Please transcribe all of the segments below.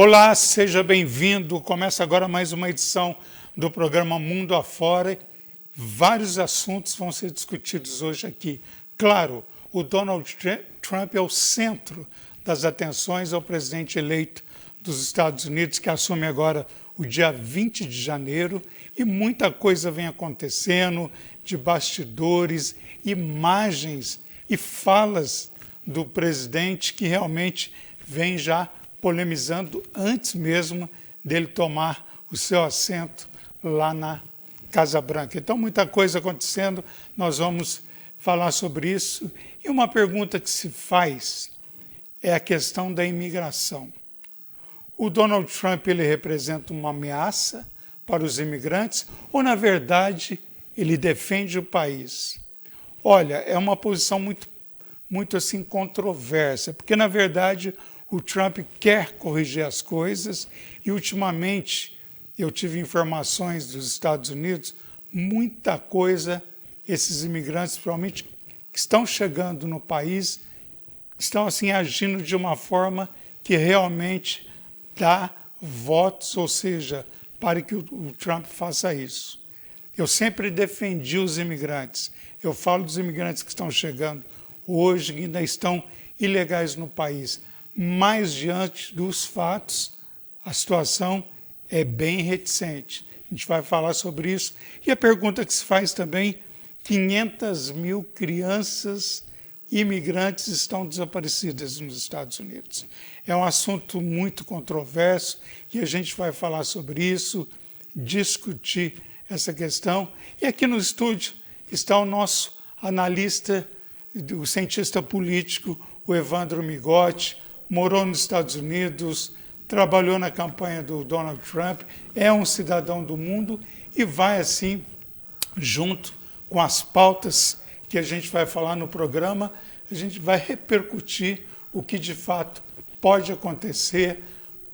Olá, seja bem-vindo. Começa agora mais uma edição do programa Mundo Afora. Vários assuntos vão ser discutidos hoje aqui. Claro, o Donald Trump é o centro das atenções ao presidente eleito dos Estados Unidos, que assume agora o dia 20 de janeiro, e muita coisa vem acontecendo de bastidores, imagens e falas do presidente que realmente vem já polemizando antes mesmo dele tomar o seu assento lá na Casa Branca. Então, muita coisa acontecendo, nós vamos falar sobre isso. E uma pergunta que se faz é a questão da imigração. O Donald Trump, ele representa uma ameaça para os imigrantes ou, na verdade, ele defende o país? Olha, é uma posição muito assim controversa, porque, na verdade, o Trump quer corrigir as coisas e, ultimamente, eu tive informações dos Estados Unidos, muita coisa, esses imigrantes, provavelmente, que estão chegando no país, estão assim agindo de uma forma que realmente dá votos, ou seja, para que o Trump faça isso. Eu sempre defendi os imigrantes. Eu falo dos imigrantes que estão chegando hoje, que ainda estão ilegais no país. Mas, diante dos fatos, a situação é bem reticente. A gente vai falar sobre isso. E a pergunta que se faz também, 500 mil crianças imigrantes estão desaparecidas nos Estados Unidos. É um assunto muito controverso e a gente vai falar sobre isso, discutir essa questão. E aqui no estúdio está o nosso analista, o cientista político, o Evandro Migotti, morou nos Estados Unidos, trabalhou na campanha do Donald Trump, é um cidadão do mundo e vai, assim, junto com as pautas que a gente vai falar no programa, a gente vai repercutir o que de fato pode acontecer,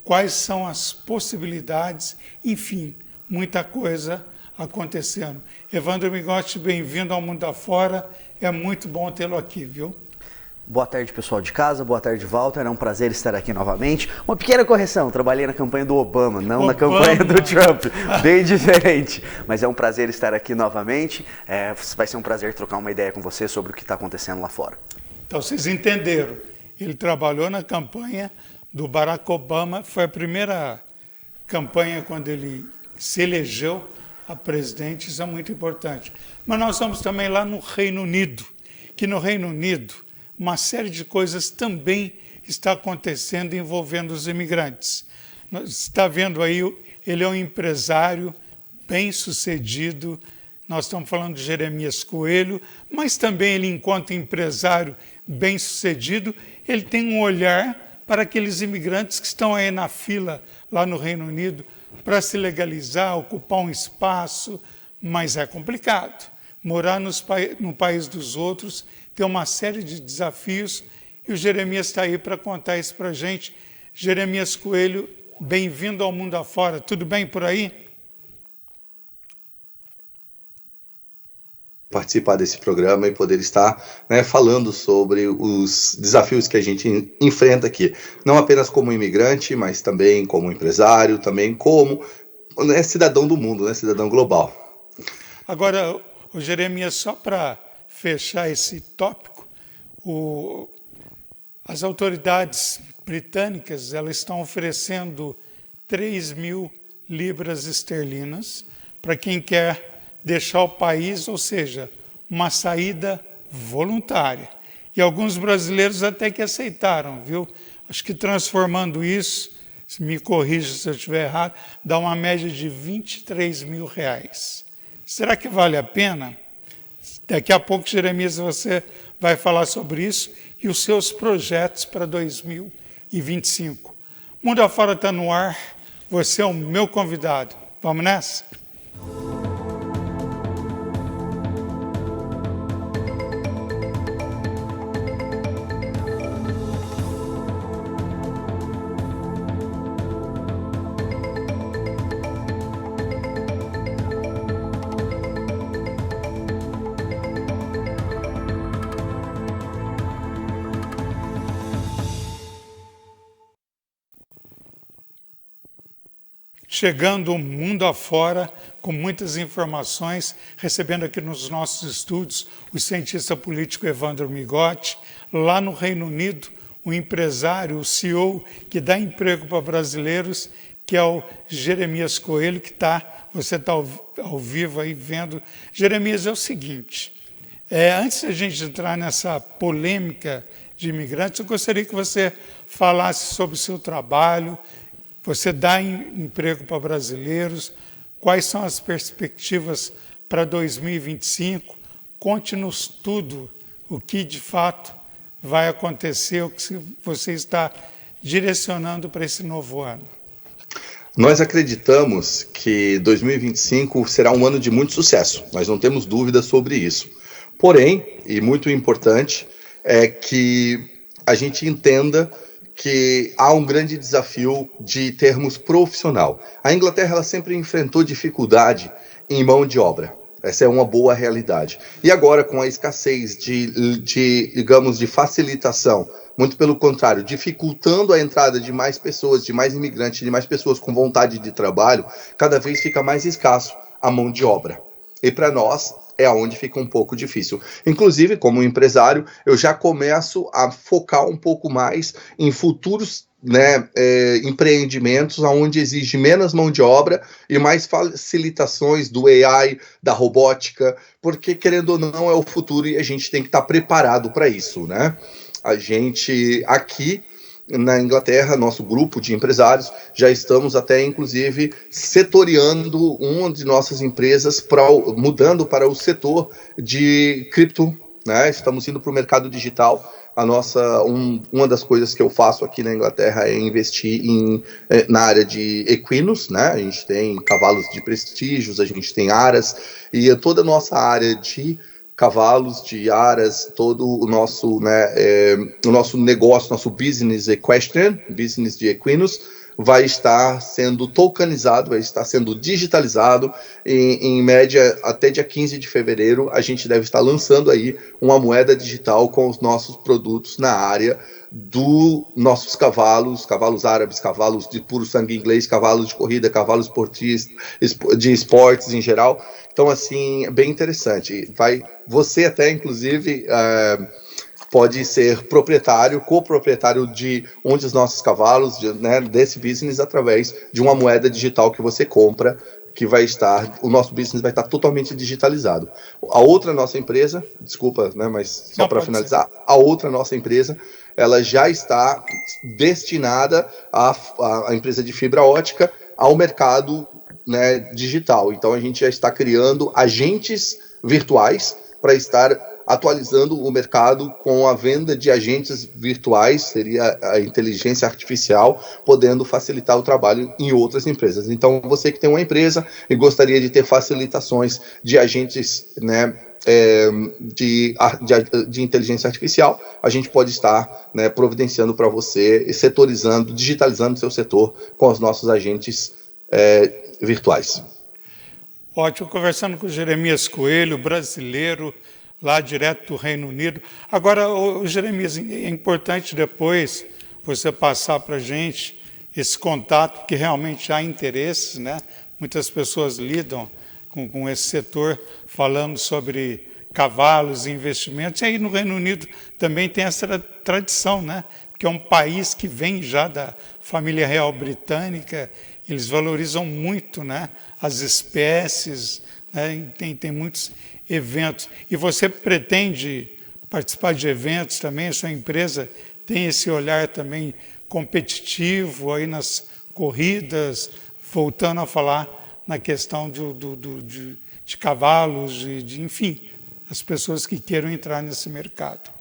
quais são as possibilidades, enfim, muita coisa acontecendo. Evandro Migotti, bem-vindo ao Mundo Afora, é muito bom tê-lo aqui, viu? Boa tarde, pessoal de casa. Boa tarde, Walter. É um prazer estar aqui novamente. Uma pequena correção, trabalhei na campanha do Obama, não na campanha do Trump. Bem diferente. Mas é um prazer estar aqui novamente. Vai ser um prazer trocar uma ideia com você sobre o que está acontecendo lá fora. Então, vocês entenderam. Ele trabalhou na campanha do Barack Obama. Foi a primeira campanha quando ele se elegeu a presidente. Isso é muito importante. Mas nós vamos também lá no Reino Unido, que no Reino Unido uma série de coisas também está acontecendo envolvendo os imigrantes. Você está vendo aí, ele é um empresário bem-sucedido, nós estamos falando de Jeremias Coelho, mas também ele, enquanto empresário bem-sucedido, ele tem um olhar para aqueles imigrantes que estão aí na fila lá no Reino Unido para se legalizar, ocupar um espaço, mas é complicado. Morar no país dos outros tem uma série de desafios e o Jeremias está aí para contar isso para a gente. Jeremias Coelho, bem-vindo ao Mundo Afora. Tudo bem por aí? Participar desse programa e poder estar falando sobre os desafios que a gente enfrenta aqui. Não apenas como imigrante, mas também como empresário, também como cidadão do mundo, cidadão global. Agora, o Jeremias, só para fechar esse tópico, as autoridades britânicas elas estão oferecendo 3 mil libras esterlinas para quem quer deixar o país, ou seja, uma saída voluntária. E alguns brasileiros até que aceitaram, viu? Acho que transformando isso, me corrija se eu estiver errado, dá uma média de 23 mil reais. Será que vale a pena? Daqui a pouco, Jeremias, você vai falar sobre isso e os seus projetos para 2025. Mundo Afora está no ar, você é o meu convidado. Vamos nessa? chegando o mundo afora com muitas informações, recebendo aqui nos nossos estúdios o cientista político Evandro Migotti, lá no Reino Unido, o empresário, o CEO que dá emprego para brasileiros, que é o Jeremias Coelho, você está ao vivo aí vendo. Jeremias, é o seguinte, antes da gente entrar nessa polêmica de imigrantes, eu gostaria que você falasse sobre o seu trabalho. Você dá emprego para brasileiros, quais são as perspectivas para 2025? Conte-nos tudo, o que de fato vai acontecer, o que você está direcionando para esse novo ano. Nós acreditamos que 2025 será um ano de muito sucesso, nós não temos dúvida sobre isso. Porém, e muito importante, é que a gente entenda que há um grande desafio de termos profissional. A Inglaterra ela sempre enfrentou dificuldade em mão de obra. Essa é uma boa realidade. E agora, com a escassez digamos, de facilitação, muito pelo contrário, dificultando a entrada de mais pessoas, de mais imigrantes, de mais pessoas com vontade de trabalho, cada vez fica mais escasso a mão de obra. E para nós, é onde fica um pouco difícil. Inclusive, como empresário, eu já começo a focar um pouco mais em futuros empreendimentos onde exige menos mão de obra e mais facilitações do AI, da robótica, porque, querendo ou não, é o futuro e a gente tem que estar preparado para isso, né? A gente, aqui na Inglaterra, nosso grupo de empresários, já estamos até, inclusive, setoriando uma de nossas empresas, mudando para o setor de cripto, né? Estamos indo para o mercado digital. Uma das coisas que eu faço aqui na Inglaterra é investir na área de equinos, né? A gente tem cavalos de prestígios, a gente tem aras, e toda a nossa área de cavalos, de aras, todo o nosso negócio, nosso business equestrian, business de equinos, vai estar sendo tokenizado, vai estar sendo digitalizado. Em média, até dia 15 de fevereiro, a gente deve estar lançando aí uma moeda digital com os nossos produtos na área dos nossos cavalos árabes, cavalos de puro sangue inglês, cavalos de corrida, cavalos de esportes em geral. Então, assim, é bem interessante. Você até, inclusive, pode ser coproprietário de um dos nossos cavalos, desse business, através de uma moeda digital que você compra, que o nosso business vai estar totalmente digitalizado. A outra nossa empresa, desculpa, mas só para finalizar, a outra nossa empresa, ela já está destinada à empresa de fibra ótica ao mercado, digital. Então a gente já está criando agentes virtuais para estar atualizando o mercado com a venda de agentes virtuais, seria a inteligência artificial, podendo facilitar o trabalho em outras empresas. Então, você que tem uma empresa e gostaria de ter facilitações de agentes, de inteligência artificial, a gente pode estar providenciando para você, setorizando, digitalizando o seu setor com os nossos agentes virtuais. Ótimo, conversando com o Jeremias Coelho, brasileiro, lá direto do Reino Unido. Agora, Jeremias, é importante depois você passar para a gente esse contato, porque realmente há interesses, né? Muitas pessoas lidam com esse setor, falando sobre cavalos e investimentos. E aí no Reino Unido também tem essa tradição, né? Que é um país que vem já da família real britânica, eles valorizam muito, né? As espécies, né? Tem muitos eventos. E você pretende participar de eventos também? A sua empresa tem esse olhar também competitivo aí nas corridas, voltando a falar na questão de cavalos, enfim, as pessoas que queiram entrar nesse mercado.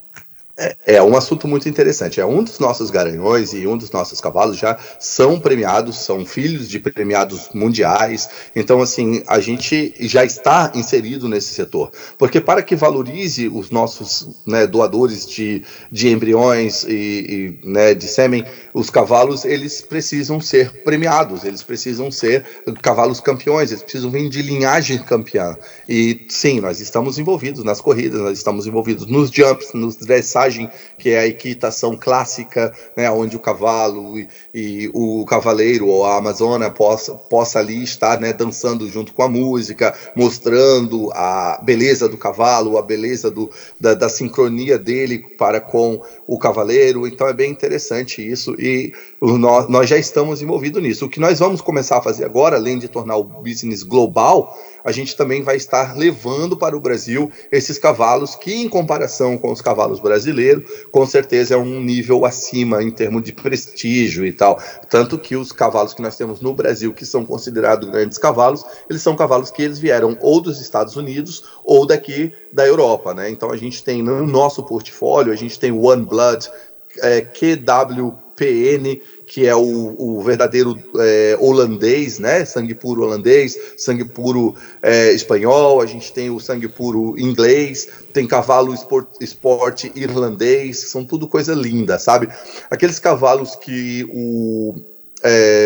É um assunto muito interessante. Um dos nossos garanhões e um dos nossos cavalos já são premiados, são filhos de premiados mundiais. Então, assim, a gente já está inserido nesse setor. Porque para que valorize os nossos doadores de embriões e de sêmen, os cavalos, eles precisam ser premiados, eles precisam ser cavalos campeões, eles precisam vir de linhagem campeã. E sim, nós estamos envolvidos nas corridas, nós estamos envolvidos nos jumps, nos dressage, equidagem, que é a equitação clássica, né, onde o cavalo e o cavaleiro ou a amazona possa ali estar, né, dançando junto com a música, mostrando a beleza do cavalo, a beleza da sincronia dele para com o cavaleiro. Então é bem interessante isso e nós já estamos envolvidos nisso. O que nós vamos começar a fazer agora, além de tornar o business global, a gente também vai estar levando para o Brasil esses cavalos que, em comparação com os cavalos brasileiros, com certeza é um nível acima em termos de prestígio e tal. Tanto que os cavalos que nós temos no Brasil, que são considerados grandes cavalos, eles são cavalos que eles vieram ou dos Estados Unidos ou daqui da Europa, né? Então a gente tem no nosso portfólio, a gente tem One Blood, QWPN, que é o verdadeiro holandês, né? Sangue puro holandês, sangue puro espanhol, a gente tem o sangue puro inglês, tem cavalo esporte irlandês, são tudo coisa linda, sabe? Aqueles cavalos que o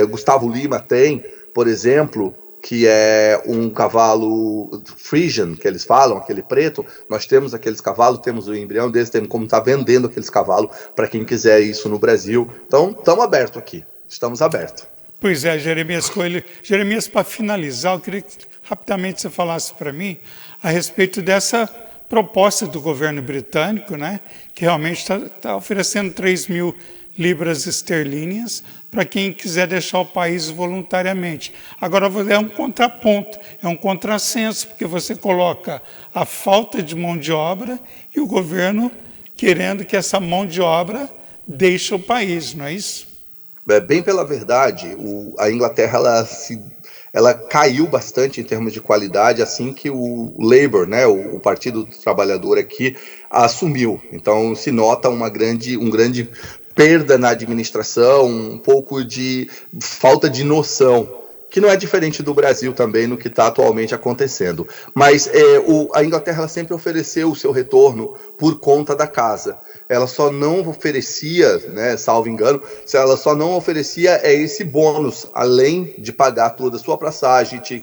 Gustavo Lima tem, por exemplo, que é um cavalo Frisian, que eles falam, aquele preto, nós temos aqueles cavalos, temos o embrião deles, temos como estar vendendo aqueles cavalos para quem quiser isso no Brasil. Então, estamos abertos aqui, estamos abertos. Pois é, Jeremias Coelho. Jeremias, para finalizar, eu queria que rapidamente você falasse para mim a respeito dessa proposta do governo britânico, né, que realmente está oferecendo 3 mil libras esterlinas para quem quiser deixar o país voluntariamente. Agora, é um contraponto, é um contrassenso, porque você coloca a falta de mão de obra e o governo querendo que essa mão de obra deixe o país, não é isso? Bem pela verdade, a Inglaterra ela caiu bastante em termos de qualidade assim que o Labour, né, o Partido do Trabalhador aqui, assumiu. Então se nota um grande perda na administração, um pouco de falta de noção, que não é diferente do Brasil também no que está atualmente acontecendo. Mas a Inglaterra ela sempre ofereceu o seu retorno por conta da casa. Ela só não oferecia, né, salvo engano, ela só não oferecia esse bônus, além de pagar toda a sua passagem, te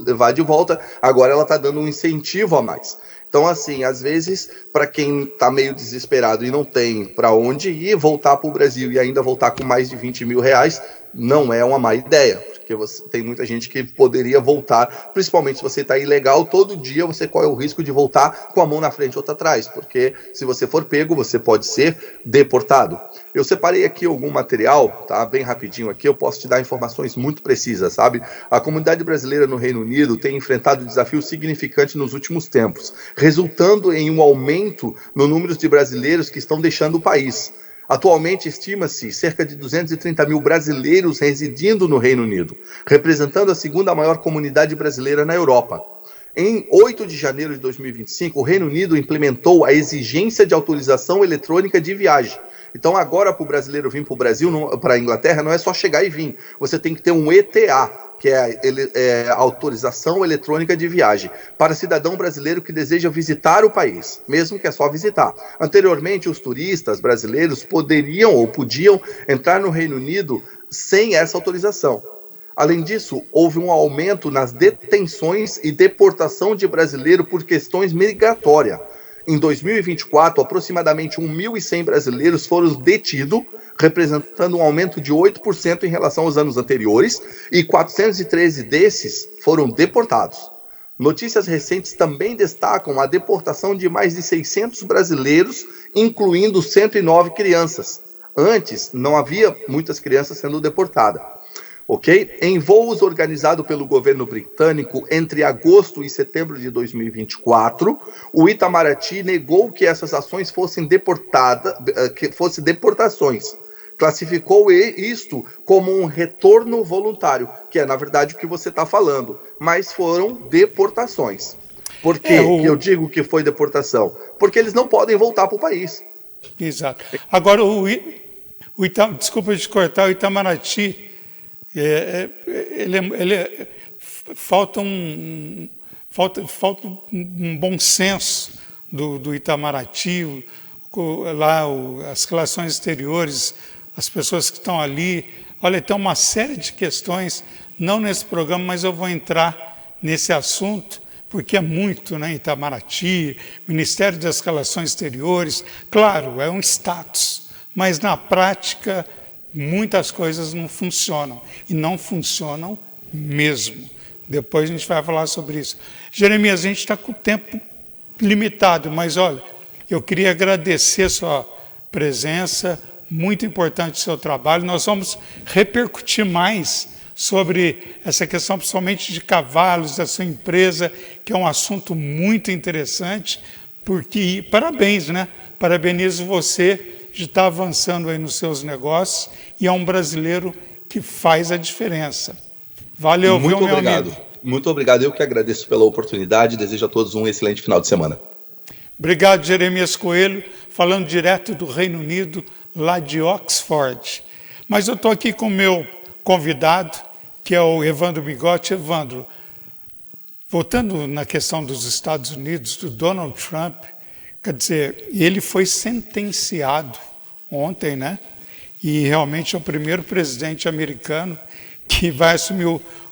levar de volta, agora ela está dando um incentivo a mais. Então, assim, às vezes, para quem está meio desesperado e não tem para onde ir, voltar para o Brasil e ainda voltar com mais de 20 mil reais, não é uma má ideia, porque tem muita gente que poderia voltar, principalmente se você está ilegal, todo dia você corre o risco de voltar com a mão na frente e outra atrás, porque se você for pego, você pode ser deportado. Eu separei aqui algum material, tá? Bem rapidinho aqui, eu posso te dar informações muito precisas, sabe? A comunidade brasileira no Reino Unido tem enfrentado desafios significantes nos últimos tempos, resultando em um aumento no número de brasileiros que estão deixando o país. Atualmente, estima-se cerca de 230 mil brasileiros residindo no Reino Unido, representando a segunda maior comunidade brasileira na Europa. Em 8 de janeiro de 2025, o Reino Unido implementou a exigência de autorização eletrônica de viagem. Então, agora, para o brasileiro vir para o Brasil, para a Inglaterra, não é só chegar e vir. Você tem que ter um ETA, que é a autorização eletrônica de viagem, para cidadão brasileiro que deseja visitar o país, mesmo que é só visitar. Anteriormente, os turistas brasileiros podiam entrar no Reino Unido sem essa autorização. Além disso, houve um aumento nas detenções e deportação de brasileiro por questões migratórias. Em 2024, aproximadamente 1.100 brasileiros foram detidos, representando um aumento de 8% em relação aos anos anteriores, e 413 desses foram deportados. Notícias recentes também destacam a deportação de mais de 600 brasileiros, incluindo 109 crianças. Antes, não havia muitas crianças sendo deportadas. Ok? Em voos organizados pelo governo britânico entre agosto e setembro de 2024, o Itamaraty negou que essas ações fossem deportações. Classificou isto como um retorno voluntário, que é, na verdade, o que você está falando, mas foram deportações. Por que eu digo que foi deportação? Porque eles não podem voltar para o país. Exato. Agora, desculpa te cortar, o Itamaraty, falta um bom senso do Itamaraty, lá as relações exteriores, as pessoas que estão ali. Olha, tem uma série de questões, não nesse programa, mas eu vou entrar nesse assunto, porque é muito, né? Itamaraty, Ministério das Relações Exteriores, claro, é um status, mas na prática muitas coisas não funcionam, e não funcionam mesmo. Depois a gente vai falar sobre isso. Jeremias, a gente está com o tempo limitado, mas olha, eu queria agradecer a sua presença, muito importante o seu trabalho. Nós vamos repercutir mais sobre essa questão, principalmente de cavalos, da sua empresa, que é um assunto muito interessante, porque, parabéns, né? Parabenizo você de estar avançando aí nos seus negócios, e é um brasileiro que faz a diferença. Valeu, muito viu, obrigado. Meu amigo? Muito obrigado, eu que agradeço pela oportunidade, desejo a todos um excelente final de semana. Obrigado, Jeremias Coelho, falando direto do Reino Unido, lá de Oxford. Mas eu estou aqui com o meu convidado, que é o Evandro Migotti. Evandro, voltando na questão dos Estados Unidos, do Donald Trump, quer dizer, ele foi sentenciado ontem, né? E realmente é o primeiro presidente americano que vai assumir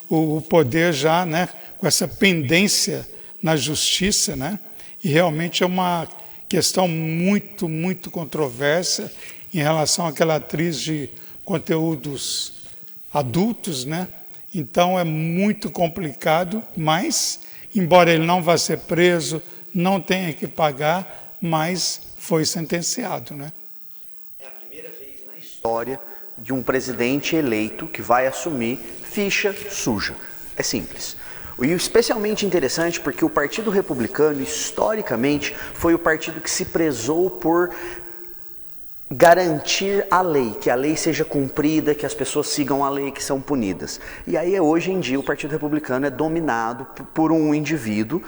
o poder já, né? Com essa pendência na justiça, né? E realmente é uma questão muito, muito controversa em relação àquela atriz de conteúdos adultos, né? Então é muito complicado, mas, embora ele não vá ser preso, não tenha que pagar, mas foi sentenciado, né? É a primeira vez na história de um presidente eleito que vai assumir ficha suja. É simples. E especialmente interessante porque o Partido Republicano, historicamente, foi o partido que se prezou por garantir a lei, que a lei seja cumprida, que as pessoas sigam a lei, que são punidas. E aí, hoje em dia, o Partido Republicano é dominado por um indivíduo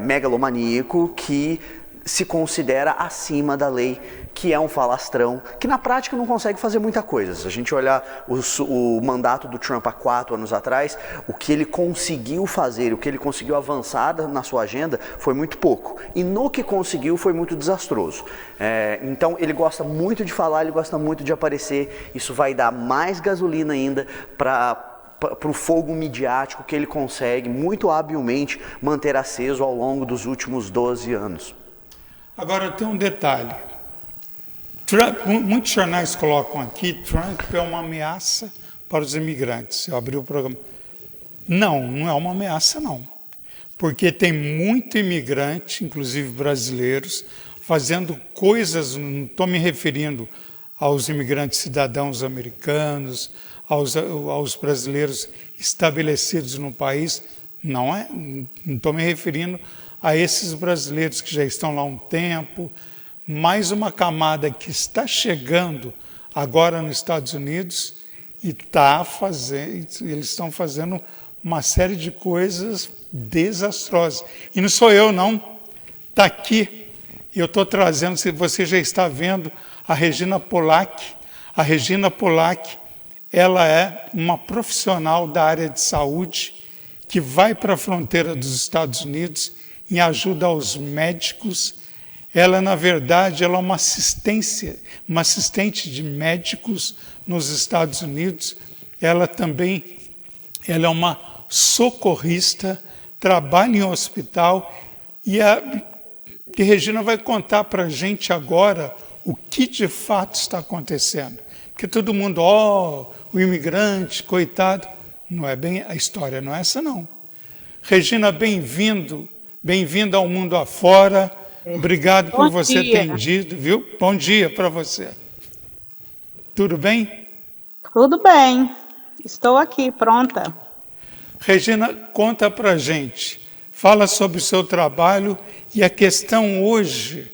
megalomaníaco que se considera acima da lei, que é um falastrão, que na prática não consegue fazer muita coisa. Se a gente olhar o mandato do Trump há 4 anos atrás, o que ele conseguiu fazer, o que ele conseguiu avançar na sua agenda foi muito pouco. E no que conseguiu foi muito desastroso. Então ele gosta muito de falar, ele gosta muito de aparecer. Isso vai dar mais gasolina ainda para o fogo midiático que ele consegue muito habilmente manter aceso ao longo dos últimos 12 anos. Agora tem um detalhe. Trump, muitos jornais colocam aqui, Trump é uma ameaça para os imigrantes. Eu abri o programa. Não, não é uma ameaça, não. Porque tem muito imigrante, inclusive brasileiros, fazendo coisas, não estou me referindo aos imigrantes cidadãos americanos, aos brasileiros estabelecidos no país, não estou me referindo a esses brasileiros que já estão lá há um tempo, mais uma camada que está chegando agora nos Estados Unidos e eles estão fazendo uma série de coisas desastrosas. E não sou eu, não. Está aqui. Eu estou trazendo, se você já está vendo, a Regina Polak. A Regina Polak, ela é uma profissional da área de saúde que vai para a fronteira dos Estados Unidos em ajuda aos médicos. Ela, na verdade, ela é uma assistente de médicos nos Estados Unidos. Ela é uma socorrista, trabalha em hospital, e a Regina vai contar para a gente agora o que de fato está acontecendo. Porque todo mundo, o imigrante, coitado. Não é bem, a história não é essa, não. Regina, bem-vinda ao Mundo Afora. Obrigado por você ter dito, viu? Bom dia para você. Tudo bem? Tudo bem. Estou aqui, pronta. Regina, conta para a gente. Fala sobre o seu trabalho e a questão hoje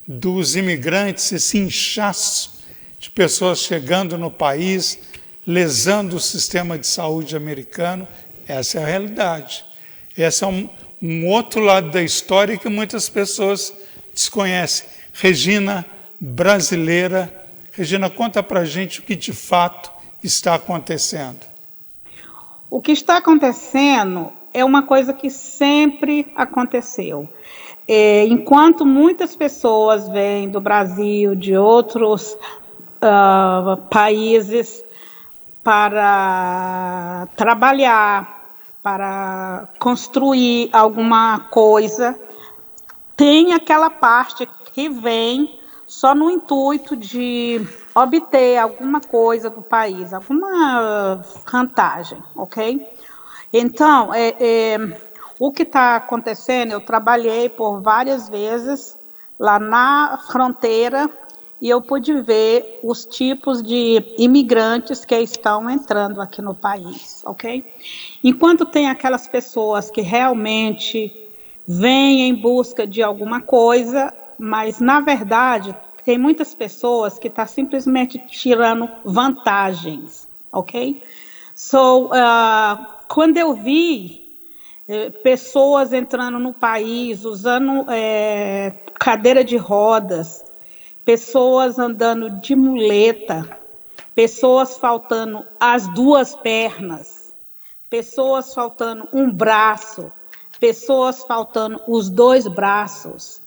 dos imigrantes, esse inchaço de pessoas chegando no país, lesando o sistema de saúde americano. Essa é a realidade. Esse é um outro lado da história que muitas pessoas desconhecem. Regina, brasileira. Regina, conta para a gente o que de fato está acontecendo. O que está acontecendo é uma coisa que sempre aconteceu. Enquanto muitas pessoas vêm do Brasil, de outros países, para trabalhar, para construir alguma coisa, tem aquela parte que vem só no intuito de obter alguma coisa do país, alguma vantagem, ok? Então, o que está acontecendo, eu trabalhei por várias vezes lá na fronteira e eu pude ver os tipos de imigrantes que estão entrando aqui no país, ok? Enquanto tem aquelas pessoas que realmente vêm em busca de alguma coisa, mas na verdade tem muitas pessoas que estão simplesmente tirando vantagens, ok? Quando eu vi pessoas entrando no país usando cadeira de rodas, pessoas andando de muleta, pessoas faltando as 2 pernas, pessoas faltando um braço, pessoas faltando os 2 braços.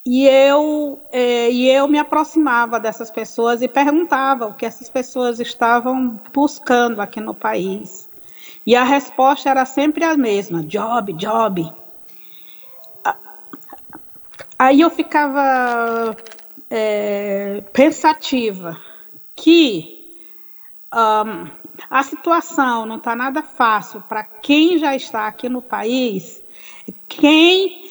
E eu me aproximava dessas pessoas e perguntava o que essas pessoas estavam buscando aqui no país. E a resposta era sempre a mesma: job, job. Aí eu ficava pensativa que a situação não está nada fácil para quem já está aqui no país. Quem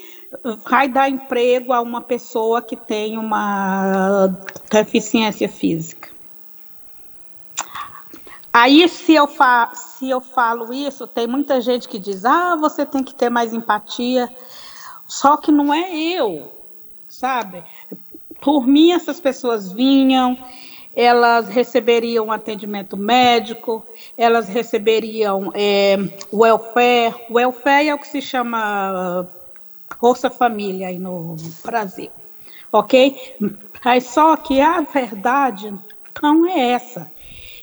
vai dar emprego a uma pessoa que tem uma deficiência física? Aí, se eu falo isso, tem muita gente que diz: você tem que ter mais empatia. Só que não é eu, sabe? Por mim, essas pessoas vinham, elas receberiam atendimento médico, elas receberiam welfare. Welfare é o que se chama Bolsa Família aí no Brasil, ok? Mas só que a verdade não é essa.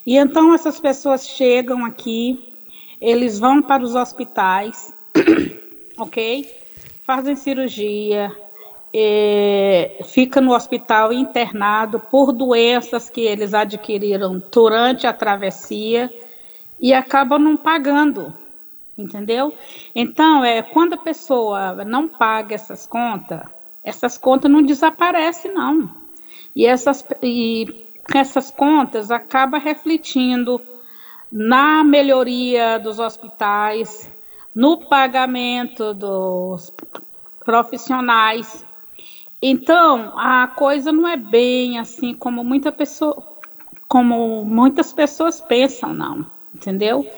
E então essas pessoas chegam aqui, eles vão para os hospitais, ok? Fazem cirurgia, fica no hospital internado por doenças que eles adquiriram durante a travessia e acabam não pagando, entendeu? Então, quando a pessoa não paga essas contas não desaparecem, não. E essas contas acabam refletindo na melhoria dos hospitais, no pagamento dos profissionais. Então, a coisa não é bem assim como muitas pessoas pensam, não, entendeu?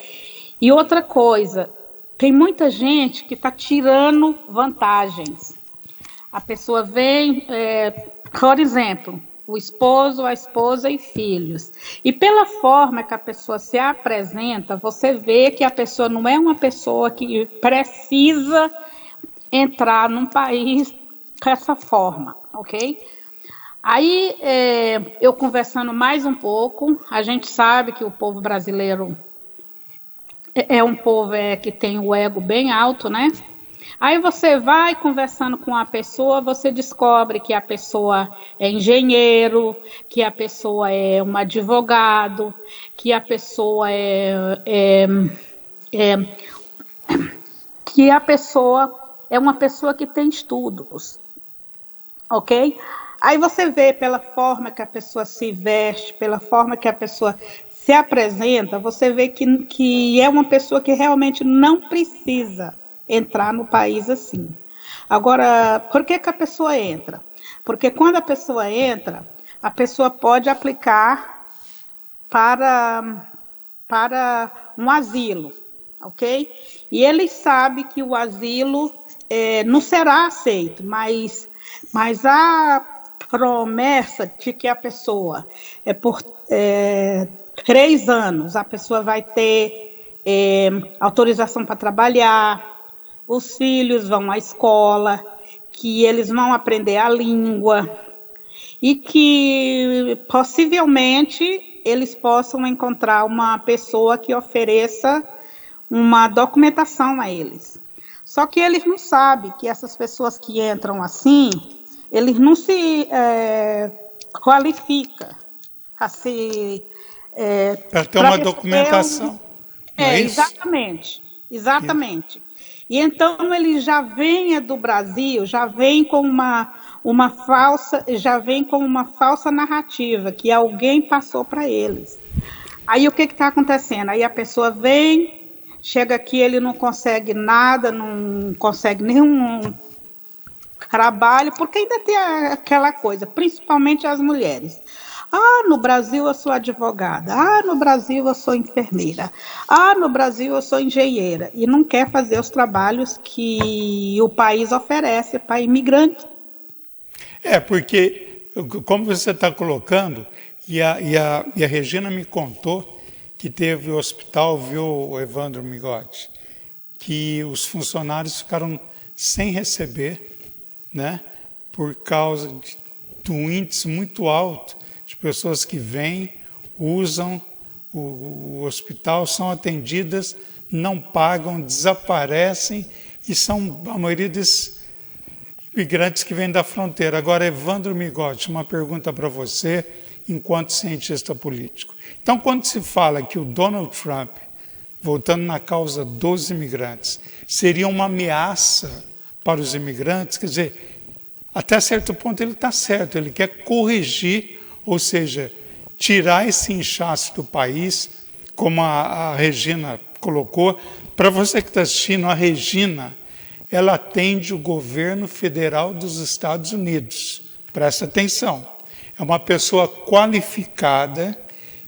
E outra coisa, tem muita gente que está tirando vantagens. A pessoa vem, por exemplo, o esposo, a esposa e filhos. E pela forma que a pessoa se apresenta, você vê que a pessoa não é uma pessoa que precisa entrar num país dessa forma, ok? Aí, eu conversando mais um pouco, a gente sabe que o povo brasileiro é um povo que tem o ego bem alto, né? Aí você vai conversando com a pessoa, você descobre que a pessoa é engenheiro, que a pessoa é um advogado, que a pessoa que a pessoa é uma pessoa que tem estudos, ok? Aí você vê pela forma que a pessoa se veste, pela forma que a pessoa se apresenta, você vê que é uma pessoa que realmente não precisa entrar no país assim. Agora, por que a pessoa entra? Porque quando a pessoa entra, a pessoa pode aplicar para um asilo, ok? E ele sabe que o asilo não será aceito, mas a promessa de que a pessoa, por 3 anos, a pessoa vai ter autorização para trabalhar, os filhos vão à escola, que eles vão aprender a língua e que possivelmente eles possam encontrar uma pessoa que ofereça uma documentação a eles. Só que eles não sabem que essas pessoas que entram assim, eles não se qualificam a se... para ter uma documentação. Exatamente. Exatamente. E então ele já vem do Brasil, já vem com uma falsa narrativa que alguém passou para eles. Aí o que está acontecendo? Aí a pessoa vem, chega aqui, ele não consegue nada, não consegue nenhum trabalho, porque ainda tem aquela coisa, principalmente as mulheres. Ah, no Brasil eu sou advogada. Ah, no Brasil eu sou enfermeira. Ah, no Brasil eu sou engenheira. E não quer fazer os trabalhos que o país oferece para imigrantes. Porque, como você está colocando, e a Regina me contou que teve o hospital, viu, o Evandro Migotti, que os funcionários ficaram sem receber, né, por causa de um índice muito alto de pessoas que vêm, usam o hospital, são atendidas, não pagam, desaparecem e são a maioria desses imigrantes que vêm da fronteira. Agora, Evandro Migotti, uma pergunta para você, enquanto cientista político. Então, quando se fala que o Donald Trump, voltando na causa dos imigrantes, seria uma ameaça para os imigrantes, quer dizer, até certo ponto ele está certo, ele quer corrigir, ou seja, tirar esse inchaço do país, como a Regina colocou. Para você que está assistindo, a Regina, ela atende o governo federal dos Estados Unidos. Presta atenção. É uma pessoa qualificada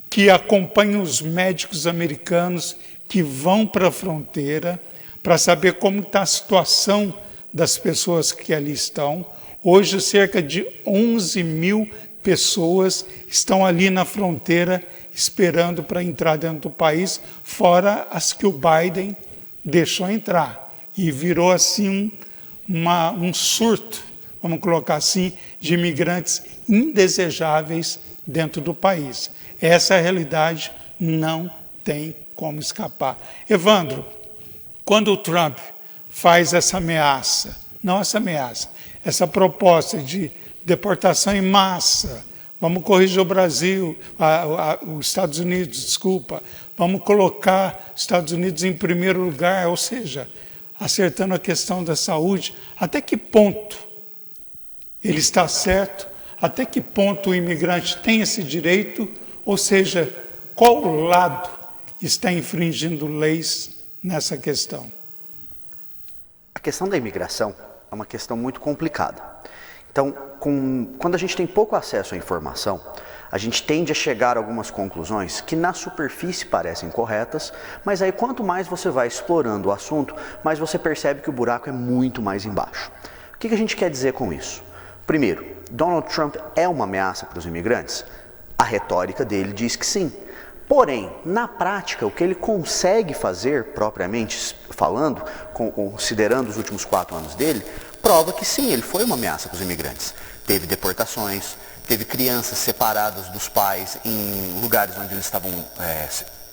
que acompanha os médicos americanos que vão para a fronteira para saber como está a situação das pessoas que ali estão. Hoje, cerca de 11 mil pessoas estão ali na fronteira esperando para entrar dentro do país, fora as que o Biden deixou entrar. E virou assim um surto, vamos colocar assim, de imigrantes indesejáveis dentro do país. Essa realidade não tem como escapar. Evandro, quando o Trump faz essa ameaça, não essa ameaça, essa proposta de deportação em massa, vamos corrigir o Brasil, os Estados Unidos, desculpa, vamos colocar os Estados Unidos em primeiro lugar, ou seja, acertando a questão da saúde, até que ponto ele está certo, até que ponto o imigrante tem esse direito, ou seja, qual lado está infringindo leis nessa questão? A questão da imigração é uma questão muito complicada. Então, quando a gente tem pouco acesso à informação, a gente tende a chegar a algumas conclusões que na superfície parecem corretas, mas aí quanto mais você vai explorando o assunto, mais você percebe que o buraco é muito mais embaixo. O que a gente quer dizer com isso? Primeiro, Donald Trump é uma ameaça para os imigrantes? A retórica dele diz que sim. Porém, na prática, o que ele consegue fazer, propriamente falando, considerando os últimos 4 anos dele, prova que sim, ele foi uma ameaça para os imigrantes. Teve deportações, teve crianças separadas dos pais em lugares onde eles estavam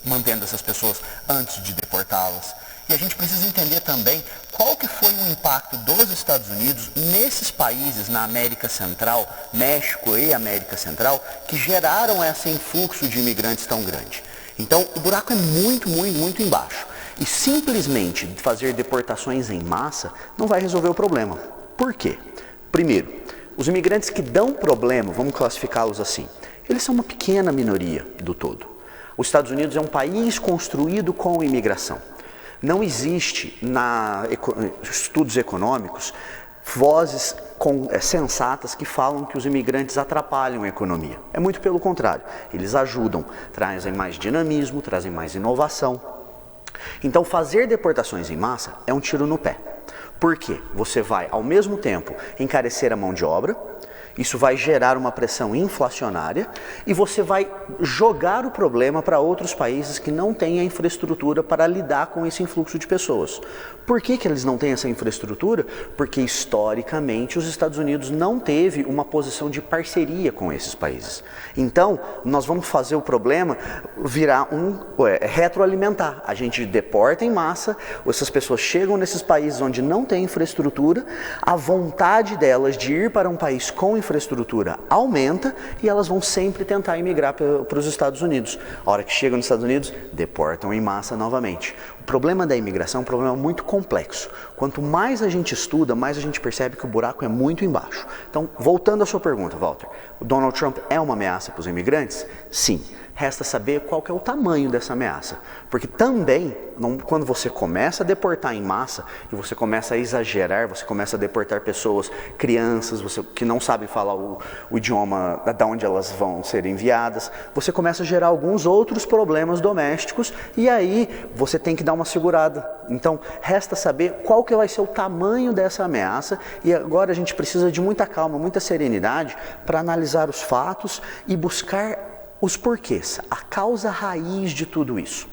mantendo essas pessoas antes de deportá-las. E a gente precisa entender também qual que foi o impacto dos Estados Unidos nesses países na América Central, México e América Central, que geraram esse influxo de imigrantes tão grande. Então, o buraco é muito, muito, muito embaixo. E simplesmente fazer deportações em massa não vai resolver o problema. Por quê? Primeiro, os imigrantes que dão problema, vamos classificá-los assim, eles são uma pequena minoria do todo. Os Estados Unidos é um país construído com imigração. Não existe, estudos econômicos, vozes sensatas que falam que os imigrantes atrapalham a economia. É muito pelo contrário, eles ajudam, trazem mais dinamismo, trazem mais inovação. Então, fazer deportações em massa é um tiro no pé. Por quê? Você vai, ao mesmo tempo, encarecer a mão de obra, isso vai gerar uma pressão inflacionária e você vai jogar o problema para outros países que não têm a infraestrutura para lidar com esse influxo de pessoas. Por que eles não têm essa infraestrutura? Porque, historicamente, os Estados Unidos não teve uma posição de parceria com esses países. Então, nós vamos fazer o problema virar retroalimentar. A gente deporta em massa, essas pessoas chegam nesses países onde não tem infraestrutura, a vontade delas de ir para um país com infraestrutura aumenta e elas vão sempre tentar imigrar para os Estados Unidos. A hora que chegam nos Estados Unidos, deportam em massa novamente. O problema da imigração é um problema muito complexo. Quanto mais a gente estuda, mais a gente percebe que o buraco é muito embaixo. Então, voltando à sua pergunta, Walter, o Donald Trump é uma ameaça para os imigrantes? Sim. Resta saber qual que é o tamanho dessa ameaça. Porque também, quando você começa a deportar em massa, e você começa a exagerar, você começa a deportar pessoas, crianças, que não sabem falar o idioma de onde elas vão ser enviadas, você começa a gerar alguns outros problemas domésticos, e aí você tem que dar uma segurada. Então, resta saber qual que vai ser o tamanho dessa ameaça, e agora a gente precisa de muita calma, muita serenidade, para analisar os fatos e buscar os porquês, a causa raiz de tudo isso.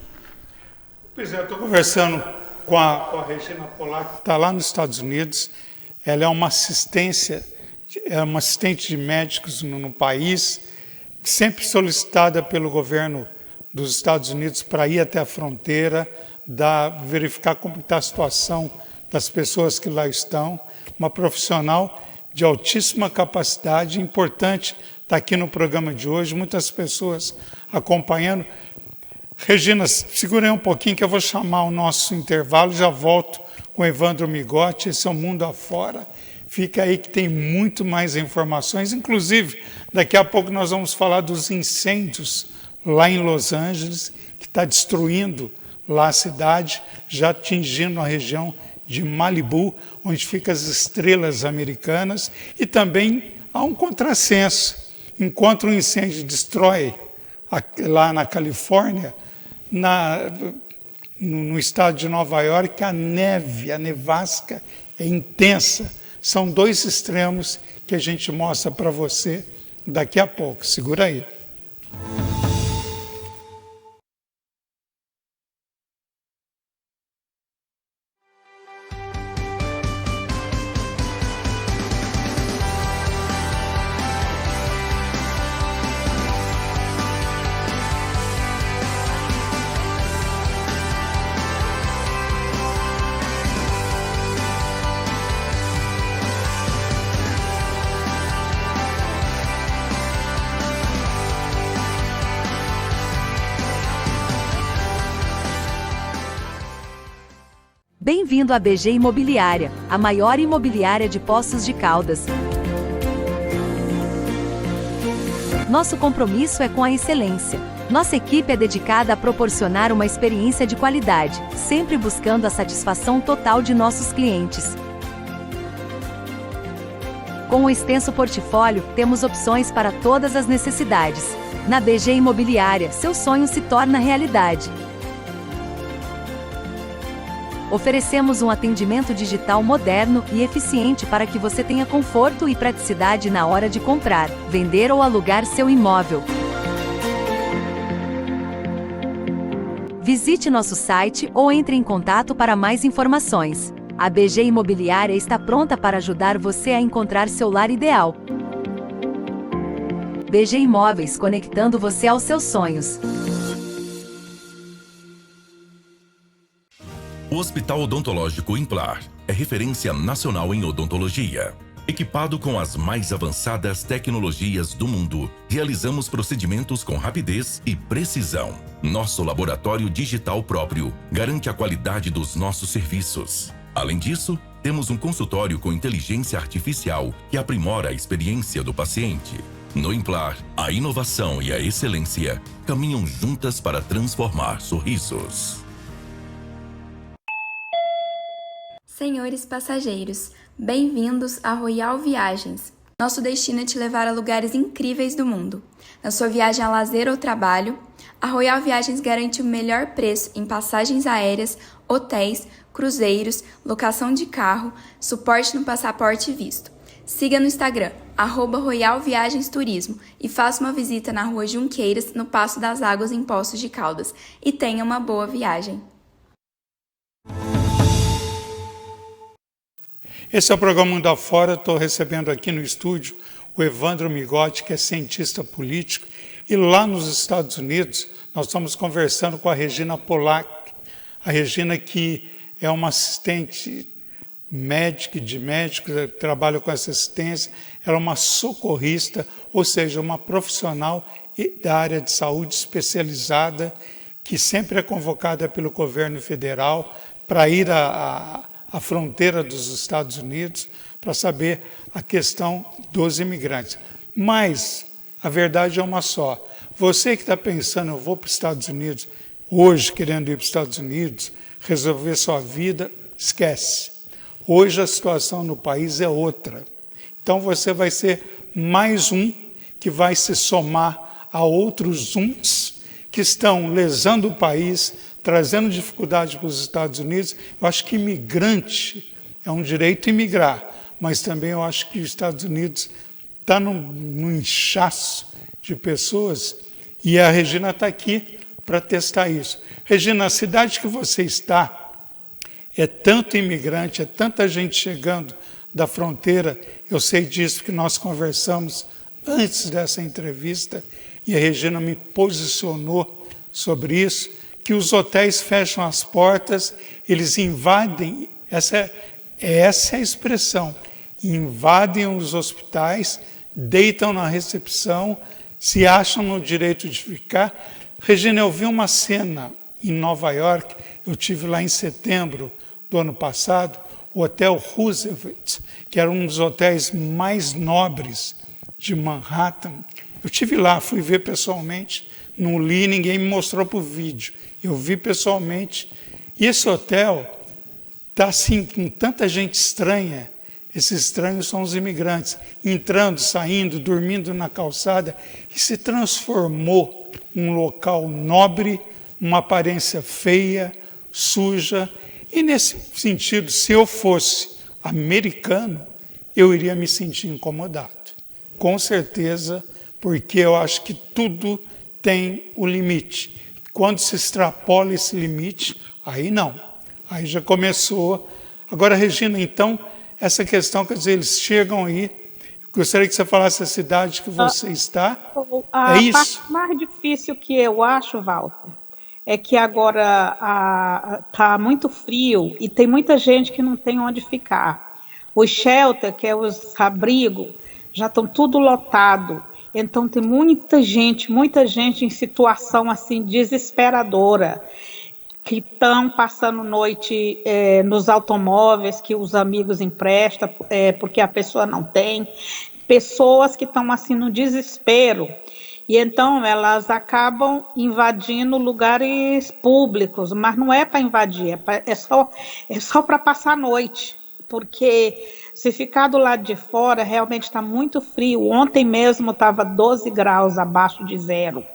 Pois é, eu estou conversando com a Regina Polak, que está lá nos Estados Unidos. Ela é uma assistente de médicos no país, sempre solicitada pelo governo dos Estados Unidos para ir até a fronteira, verificar como está a situação das pessoas que lá estão. Uma profissional de altíssima capacidade, importante, está aqui no programa de hoje, muitas pessoas acompanhando. Regina, segura aí um pouquinho que eu vou chamar o nosso intervalo, já volto com o Evandro Migotti, esse é o Mundo Afora. Fica aí que tem muito mais informações, inclusive daqui a pouco nós vamos falar dos incêndios lá em Los Angeles, que está destruindo lá a cidade, já atingindo a região de Malibu, onde ficam as estrelas americanas, e também há um contrassenso. Enquanto um incêndio destrói lá na Califórnia, no estado de Nova York, a nevasca é intensa. São dois extremos que a gente mostra para você daqui a pouco. Segura aí. Bem-vindo à BG Imobiliária, a maior imobiliária de Poços de Caldas. Nosso compromisso é com a excelência. Nossa equipe é dedicada a proporcionar uma experiência de qualidade, sempre buscando a satisfação total de nossos clientes. Com um extenso portfólio, temos opções para todas as necessidades. Na BG Imobiliária, seu sonho se torna realidade. Oferecemos um atendimento digital moderno e eficiente para que você tenha conforto e praticidade na hora de comprar, vender ou alugar seu imóvel. Visite nosso site ou entre em contato para mais informações. A BG Imobiliária está pronta para ajudar você a encontrar seu lar ideal. BG Imóveis, conectando você aos seus sonhos. O Hospital Odontológico Implar é referência nacional em odontologia. Equipado com as mais avançadas tecnologias do mundo, realizamos procedimentos com rapidez e precisão. Nosso laboratório digital próprio garante a qualidade dos nossos serviços. Além disso, temos um consultório com inteligência artificial que aprimora a experiência do paciente. No Implar, a inovação e a excelência caminham juntas para transformar sorrisos. Senhores passageiros, bem-vindos à Royal Viagens. Nosso destino é te levar a lugares incríveis do mundo. Na sua viagem a lazer ou trabalho, a Royal Viagens garante o melhor preço em passagens aéreas, hotéis, cruzeiros, locação de carro, suporte no passaporte e visto. Siga no Instagram, @Royal Viagens Turismo, e faça uma visita na Rua Junqueiras, no Passo das Águas, em Poços de Caldas. E tenha uma boa viagem. Esse é o programa Mundo Afora. Estou recebendo aqui no estúdio o Evandro Migotti, que é cientista político. E lá nos Estados Unidos, nós estamos conversando com a Regina Polak. A Regina, que é uma assistente médica de médicos, trabalha com assistência, ela é uma socorrista, ou seja, uma profissional da área de saúde especializada, que sempre é convocada pelo governo federal para ir à fronteira dos Estados Unidos para saber a questão dos imigrantes. Mas a verdade é uma só. Você que está pensando, eu vou para os Estados Unidos, hoje querendo ir para os Estados Unidos, resolver sua vida, esquece. Hoje a situação no país é outra. Então você vai ser mais um que vai se somar a outros uns que estão lesando o país, trazendo dificuldade para os Estados Unidos. Eu acho que imigrante é um direito imigrar, mas também eu acho que os Estados Unidos está num inchaço de pessoas e a Regina está aqui para testar isso. Regina, a cidade que você está é tanto imigrante, é tanta gente chegando da fronteira, eu sei disso que nós conversamos antes dessa entrevista e a Regina me posicionou sobre isso, que os hotéis fecham as portas, eles invadem, essa é a expressão, invadem os hospitais, deitam na recepção, se acham no direito de ficar. Regina, eu vi uma cena em Nova York, eu tive lá em setembro do ano passado, o Hotel Roosevelt, que era um dos hotéis mais nobres de Manhattan. Eu tive lá, fui ver pessoalmente, não li, ninguém me mostrou por vídeo. Eu vi pessoalmente. E esse hotel está assim, com tanta gente estranha. Esses estranhos são os imigrantes, entrando, saindo, dormindo na calçada, e se transformou um local nobre, uma aparência feia, suja. E nesse sentido, se eu fosse americano, eu iria me sentir incomodado. Com certeza, porque eu acho que tudo tem o limite. Quando se extrapola esse limite, aí não. Aí já começou. Agora, Regina, então, essa questão, quer dizer, eles chegam aí, gostaria que você falasse a cidade que você está. É isso? A parte mais difícil que eu acho, Walter, é que agora está muito frio e tem muita gente que não tem onde ficar. Os shelter, que é os abrigos, já estão tudo lotado. Então tem muita gente em situação assim desesperadora, que estão passando noite nos automóveis que os amigos emprestam, porque a pessoa não tem. Pessoas que estão assim no desespero. E então elas acabam invadindo lugares públicos, mas não é para invadir, é só para passar a noite, porque se ficar do lado de fora realmente está muito frio. Ontem mesmo estava 12 graus abaixo de zero.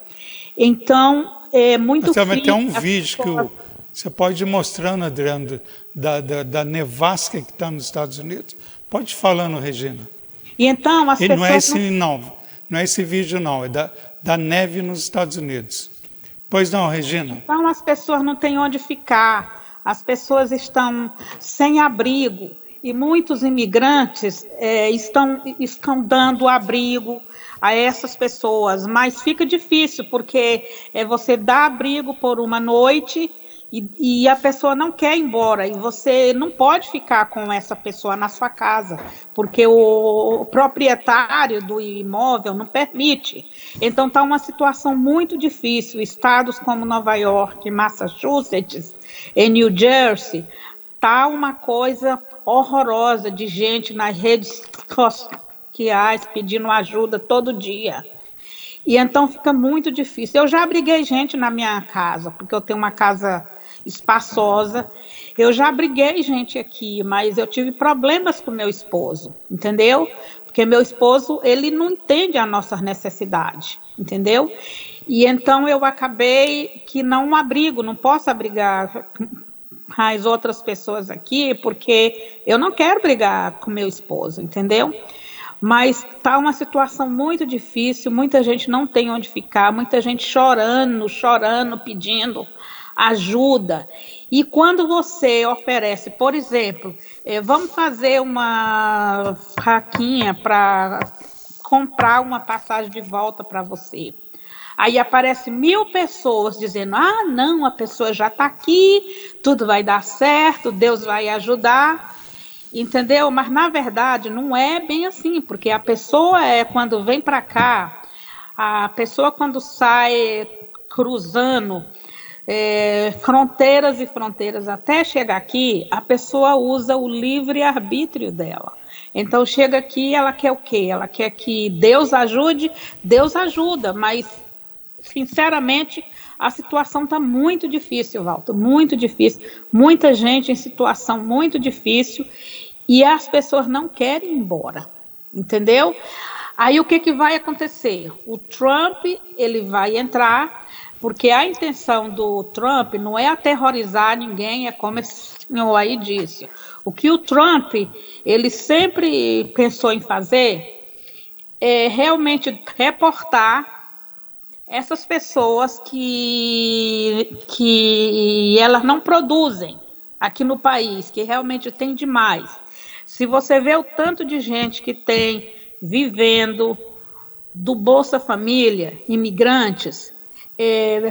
Então é muito frio. Vai ter um vídeo que você pode ir mostrando, Adriano, da nevasca que está nos Estados Unidos. Pode ir falando, Regina. E então as pessoas não é esse vídeo, não, é da neve nos Estados Unidos. Pois não, Regina? Então as pessoas não têm onde ficar, as pessoas estão sem abrigo e muitos imigrantes estão dando abrigo a essas pessoas, mas fica difícil porque você dá abrigo por uma noite e a pessoa não quer ir embora, e você não pode ficar com essa pessoa na sua casa, porque o proprietário do imóvel não permite. Então está uma situação muito difícil. Estados como Nova York, Massachusetts e New Jersey, está uma coisa horrorosa de gente nas redes sociais pedindo ajuda todo dia. E então fica muito difícil. Eu já abriguei gente na minha casa, porque eu tenho uma casa espaçosa. Eu já abriguei gente aqui, mas eu tive problemas com meu esposo, entendeu? Porque meu esposo, ele não entende a nossa necessidade, entendeu? E então eu acabei que não abrigo, não posso abrigar as outras pessoas aqui, porque eu não quero brigar com meu esposo, entendeu? Mas está uma situação muito difícil, muita gente não tem onde ficar, muita gente chorando, pedindo ajuda. E quando você oferece, por exemplo, vamos fazer uma vaquinha para comprar uma passagem de volta para você. Aí aparece 1000 pessoas dizendo, não, a pessoa já está aqui, tudo vai dar certo, Deus vai ajudar. entendeu? Mas, na verdade, não é bem assim, porque a pessoa, quando vem para cá, a pessoa quando sai cruzando fronteiras e fronteiras até chegar aqui, a pessoa usa o livre-arbítrio dela. Então, chega aqui, ela quer o quê? Ela quer que Deus ajude? Deus ajuda, mas, sinceramente, a situação está muito difícil, Walter, muito difícil. Muita gente em situação muito difícil e as pessoas não querem ir embora, entendeu? Aí o que vai acontecer? O Trump, ele vai entrar, porque a intenção do Trump não é aterrorizar ninguém, é como esse senhor aí disse. O que o Trump, ele sempre pensou em fazer é realmente reportar essas pessoas que elas não produzem aqui no país, que realmente tem demais. Se você vê o tanto de gente que tem vivendo do Bolsa Família, imigrantes,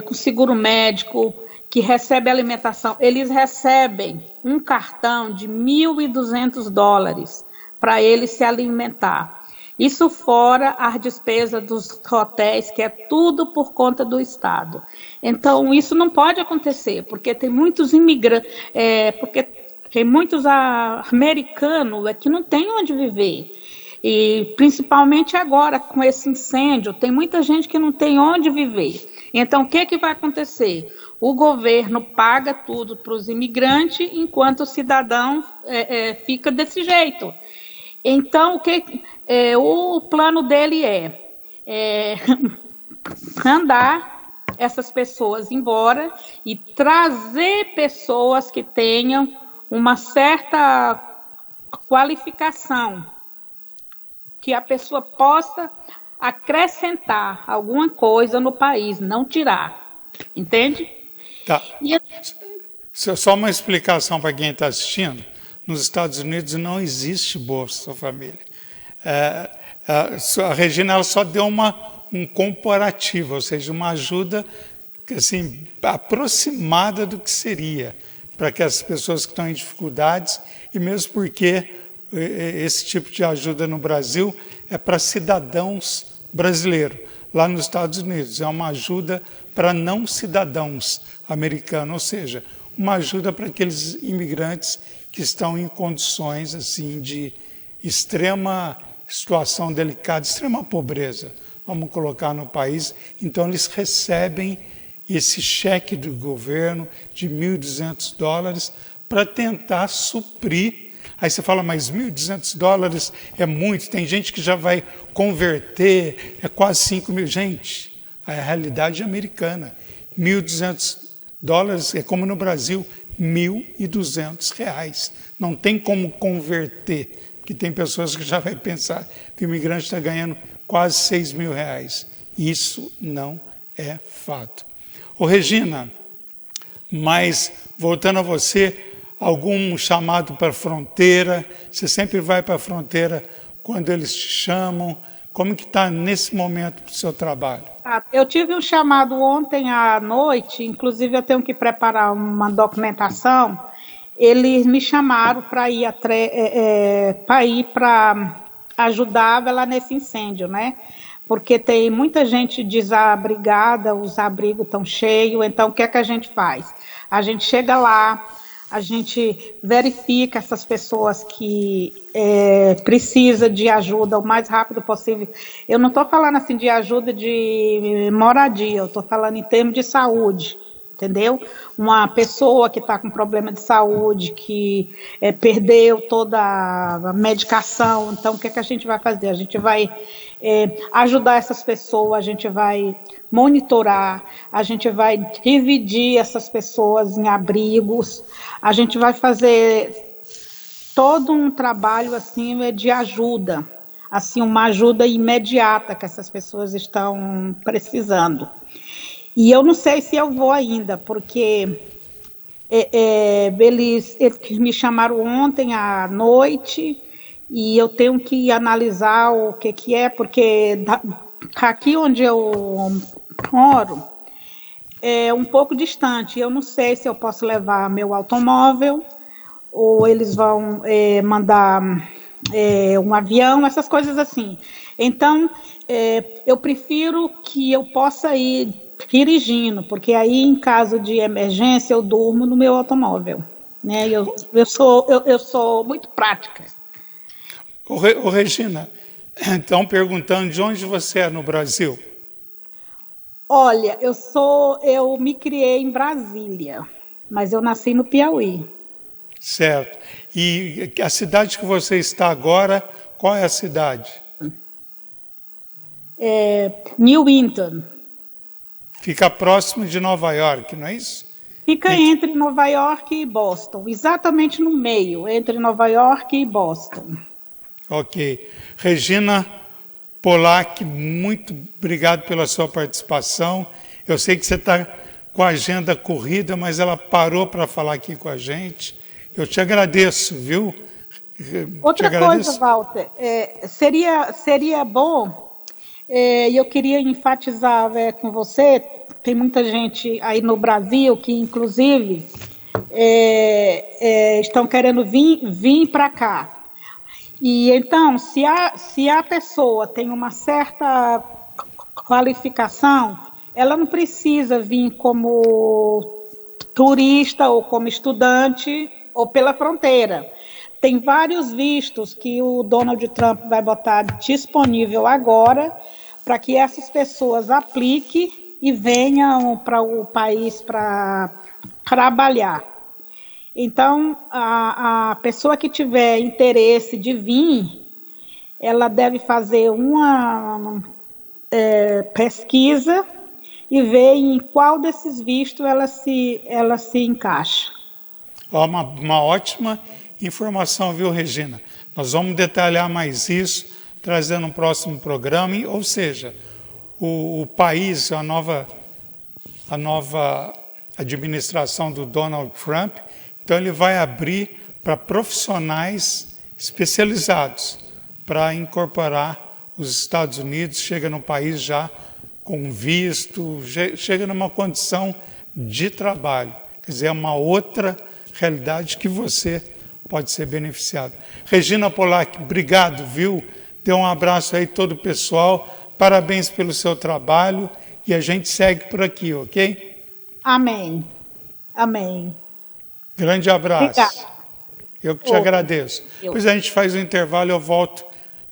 com seguro médico, que recebe alimentação, eles recebem um cartão de $1.200 para eles se alimentar. Isso fora as despesas dos hotéis, que é tudo por conta do Estado. Então, isso não pode acontecer, porque tem muitos imigrantes, porque tem muitos americanos que não têm onde viver. E principalmente agora, com esse incêndio, tem muita gente que não tem onde viver. Então, o que vai acontecer? O governo paga tudo para os imigrantes, enquanto o cidadão fica desse jeito. Então, o plano dele é mandar essas pessoas embora e trazer pessoas que tenham uma certa qualificação, que a pessoa possa acrescentar alguma coisa no país, não tirar. Entende? Tá. Só uma explicação para quem está assistindo. Nos Estados Unidos não existe Bolsa Família. A Regina ela só deu um comparativo, ou seja, uma ajuda assim, aproximada do que seria para que as pessoas que estão em dificuldades, e mesmo porque esse tipo de ajuda no Brasil é para cidadãos brasileiros. Lá nos Estados Unidos é uma ajuda para não cidadãos americanos, ou seja, uma ajuda para aqueles imigrantes que estão em condições assim de extrema situação delicada, extrema pobreza, vamos colocar no país. Então eles recebem esse cheque do governo de $1.200 para tentar suprir. Aí você fala, mas $1.200 é muito, tem gente que já vai converter, é quase 5 mil. Gente, a realidade americana, $1.200 é como no Brasil, R$1.200. Não tem como converter, porque tem pessoas que já vai pensar que o imigrante está ganhando quase R$6.000. Isso não é fato. Ô Regina, mas voltando a você, algum chamado para a fronteira? Você sempre vai para a fronteira quando eles te chamam? Como que está nesse momento para o seu trabalho? Eu tive um chamado ontem à noite, inclusive eu tenho que preparar uma documentação. Eles me chamaram para ir para ajudar lá nesse incêndio, né? Porque tem muita gente desabrigada, os abrigos estão cheios, então o que é que a gente faz? A gente chega lá, a gente verifica essas pessoas que precisam de ajuda o mais rápido possível. Eu não estou falando assim de ajuda de moradia, eu estou falando em termos de saúde, entendeu? Uma pessoa que está com problema de saúde, que perdeu toda a medicação, então o que é que a gente vai fazer? A gente vai ajudar essas pessoas, a gente vai monitorar, a gente vai dividir essas pessoas em abrigos, a gente vai fazer todo um trabalho assim de ajuda, assim uma ajuda imediata que essas pessoas estão precisando. E eu não sei se eu vou ainda, porque eles me chamaram ontem à noite e eu tenho que analisar o que é, porque aqui onde eu moro é um pouco distante. Eu não sei se eu posso levar meu automóvel ou eles vão mandar um avião, essas coisas assim. Então, eu prefiro que eu possa ir dirigindo, porque aí, em caso de emergência, eu durmo no meu automóvel, né? Eu sou muito prática. Ô, Regina, então perguntando de onde você é no Brasil? Olha, eu me criei em Brasília, mas eu nasci no Piauí. Certo. E a cidade que você está agora, qual é a cidade? Newington. Fica próximo de Nova York, não é isso? Fica entre Nova York e Boston, exatamente no meio, entre Nova York e Boston. Ok. Regina Polak, muito obrigado pela sua participação. Eu sei que você está com a agenda corrida, mas ela parou para falar aqui com a gente. Eu te agradeço, viu? Outra coisa, Walter, seria bom, e eu queria enfatizar com você, tem muita gente aí no Brasil que, inclusive, estão querendo vir para cá. E então, se a pessoa tem uma certa qualificação, ela não precisa vir como turista ou como estudante ou pela fronteira. Tem vários vistos que o Donald Trump vai botar disponível agora para que essas pessoas apliquem e venham para o país para trabalhar. Então, a pessoa que tiver interesse de vir, ela deve fazer uma pesquisa e ver em qual desses vistos ela se encaixa. Uma ótima informação, viu, Regina? Nós vamos detalhar mais isso, trazendo um próximo programa, ou seja, o país, a nova administração do Donald Trump, então ele vai abrir para profissionais especializados para incorporar os Estados Unidos, chega no país já com visto, chega numa condição de trabalho. Quer dizer, é uma outra realidade que você pode ser beneficiado. Regina Polak, obrigado, viu? Dê um abraço aí a todo o pessoal, parabéns pelo seu trabalho e a gente segue por aqui, ok? Amém. Amém. Grande abraço. Obrigada. Eu que te agradeço. Depois a gente faz um intervalo, eu volto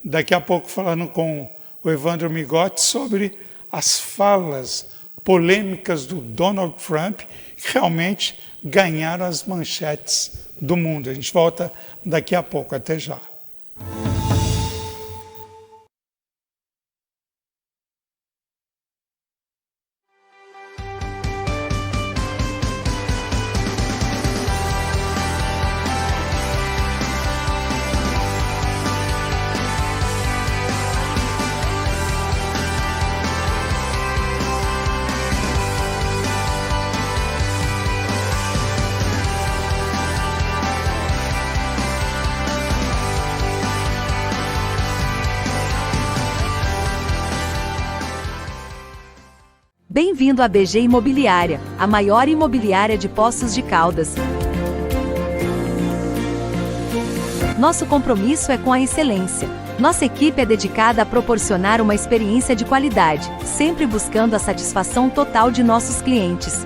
daqui a pouco falando com o Evandro Migotti sobre as falas polêmicas do Donald Trump, que realmente ganharam as manchetes do mundo. A gente volta daqui a pouco. Até já. Bem-vindo à BG Imobiliária, a maior imobiliária de Poços de Caldas. Nosso compromisso é com a excelência. Nossa equipe é dedicada a proporcionar uma experiência de qualidade, sempre buscando a satisfação total de nossos clientes.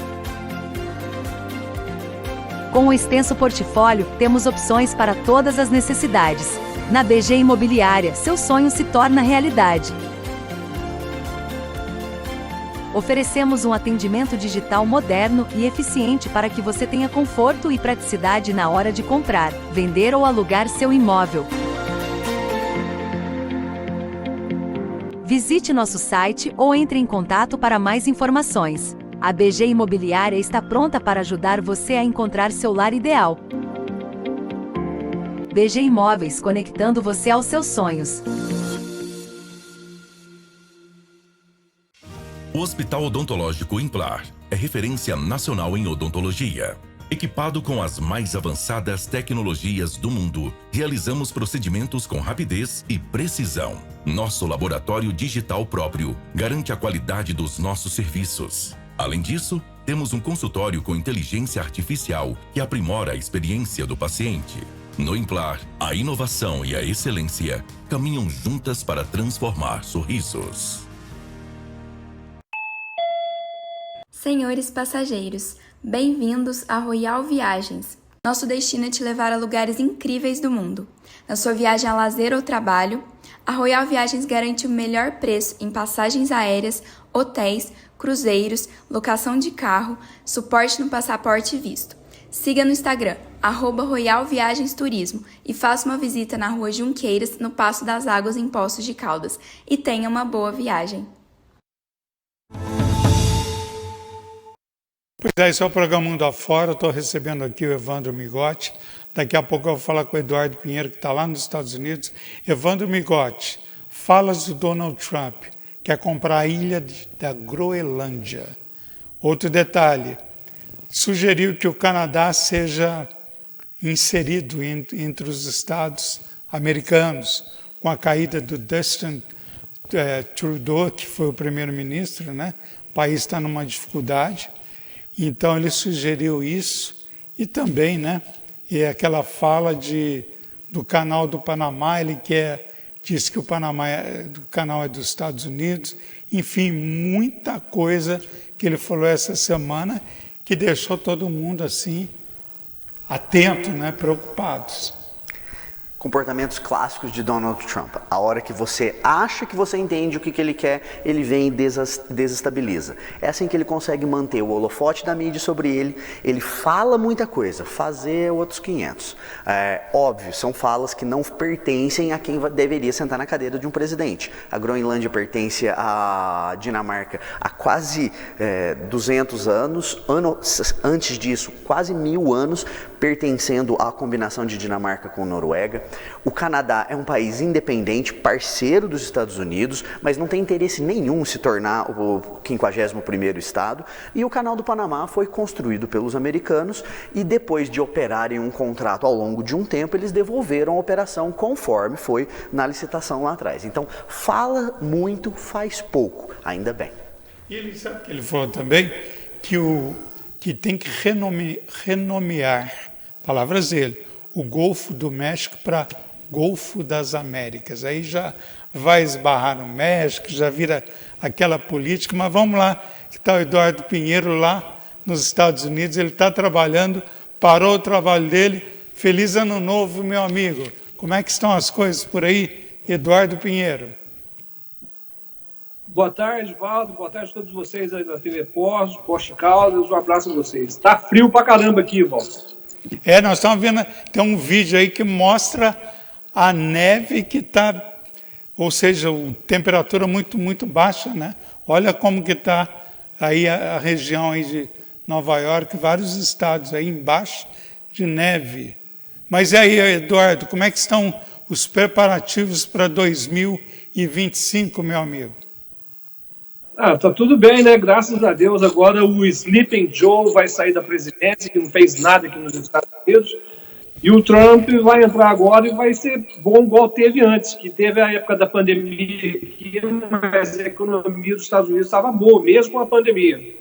Com um extenso portfólio, temos opções para todas as necessidades. Na BG Imobiliária, seu sonho se torna realidade. Oferecemos um atendimento digital moderno e eficiente para que você tenha conforto e praticidade na hora de comprar, vender ou alugar seu imóvel. Visite nosso site ou entre em contato para mais informações. A BG Imobiliária está pronta para ajudar você a encontrar seu lar ideal. BG Imóveis, conectando você aos seus sonhos. O Hospital Odontológico Implar é referência nacional em odontologia. Equipado com as mais avançadas tecnologias do mundo, realizamos procedimentos com rapidez e precisão. Nosso laboratório digital próprio garante a qualidade dos nossos serviços. Além disso, Temos um consultório com inteligência artificial que aprimora a experiência do paciente. No Implar, a inovação e a excelência caminham juntas para transformar sorrisos. Senhores passageiros, bem-vindos à Royal Viagens. Nosso destino é te levar a lugares incríveis do mundo. Na sua viagem a lazer ou trabalho, a Royal Viagens garante o melhor preço em passagens aéreas, hotéis, cruzeiros, locação de carro, suporte no passaporte e visto. Siga no Instagram, @Royal Viagens Turismo, e faça uma visita na Rua Junqueiras, no Passo das Águas, em Poços de Caldas. E tenha uma boa viagem. Pois é, esse é o programa Mundo Afora. Estou recebendo aqui o Evandro Migotti. Daqui a pouco eu vou falar com o Eduardo Pinheiro, que está lá nos Estados Unidos. Evandro Migotti, falas do Donald Trump, quer comprar a ilha da Groenlândia. Outro detalhe, sugeriu que o Canadá seja inserido entre os estados americanos, com a caída do Justin Trudeau, que foi o primeiro-ministro, né? O país está numa dificuldade. Então ele sugeriu isso e também, né, e aquela fala do canal do Panamá, ele diz que o canal é dos Estados Unidos, enfim, muita coisa que ele falou essa semana que deixou todo mundo assim atento, né, preocupados. Comportamentos clássicos de Donald Trump. A hora que você acha que você entende o que ele quer, ele vem e desestabiliza. É assim que ele consegue manter o holofote da mídia sobre ele. Ele fala muita coisa, fazer outros 500. Óbvio, são falas que não pertencem a quem deveria sentar na cadeira de um presidente. A Groenlândia pertence à Dinamarca há quase 200 anos. Antes disso, quase 1000 anos, pertencendo à combinação de Dinamarca com Noruega. O Canadá é um país independente, parceiro dos Estados Unidos, mas não tem interesse nenhum em se tornar o 51º estado. E o Canal do Panamá foi construído pelos americanos e depois de operarem um contrato ao longo de um tempo, eles devolveram a operação conforme foi na licitação lá atrás. Então, fala muito, faz pouco, ainda bem. E ele sabe que ele falou também que tem que renomear, palavras dele, o Golfo do México para Golfo das Américas. Aí já vai esbarrar no México, já vira aquela política. Mas vamos lá, que está o Eduardo Pinheiro lá nos Estados Unidos, ele está trabalhando, parou o trabalho dele. Feliz Ano Novo, meu amigo. Como é que estão as coisas por aí, Eduardo Pinheiro? Boa tarde, Valdo. Boa tarde a todos vocês aí da TV Poços, Poços de Caldas. Um abraço a vocês. Está frio pra caramba aqui, Valdo. Nós estamos vendo, tem um vídeo aí que mostra a neve que está, ou seja, a temperatura muito, muito baixa, né? Olha como que está aí a região aí de Nova York, vários estados aí embaixo de neve. Mas e aí, Eduardo, como é que estão os preparativos para 2025, meu amigo? Tá tudo bem, né? Graças a Deus. Agora o Sleeping Joe vai sair da presidência, que não fez nada aqui nos Estados Unidos. E o Trump vai entrar agora e vai ser bom igual teve antes, que teve a época da pandemia aqui, mas a economia dos Estados Unidos estava boa, mesmo com a pandemia.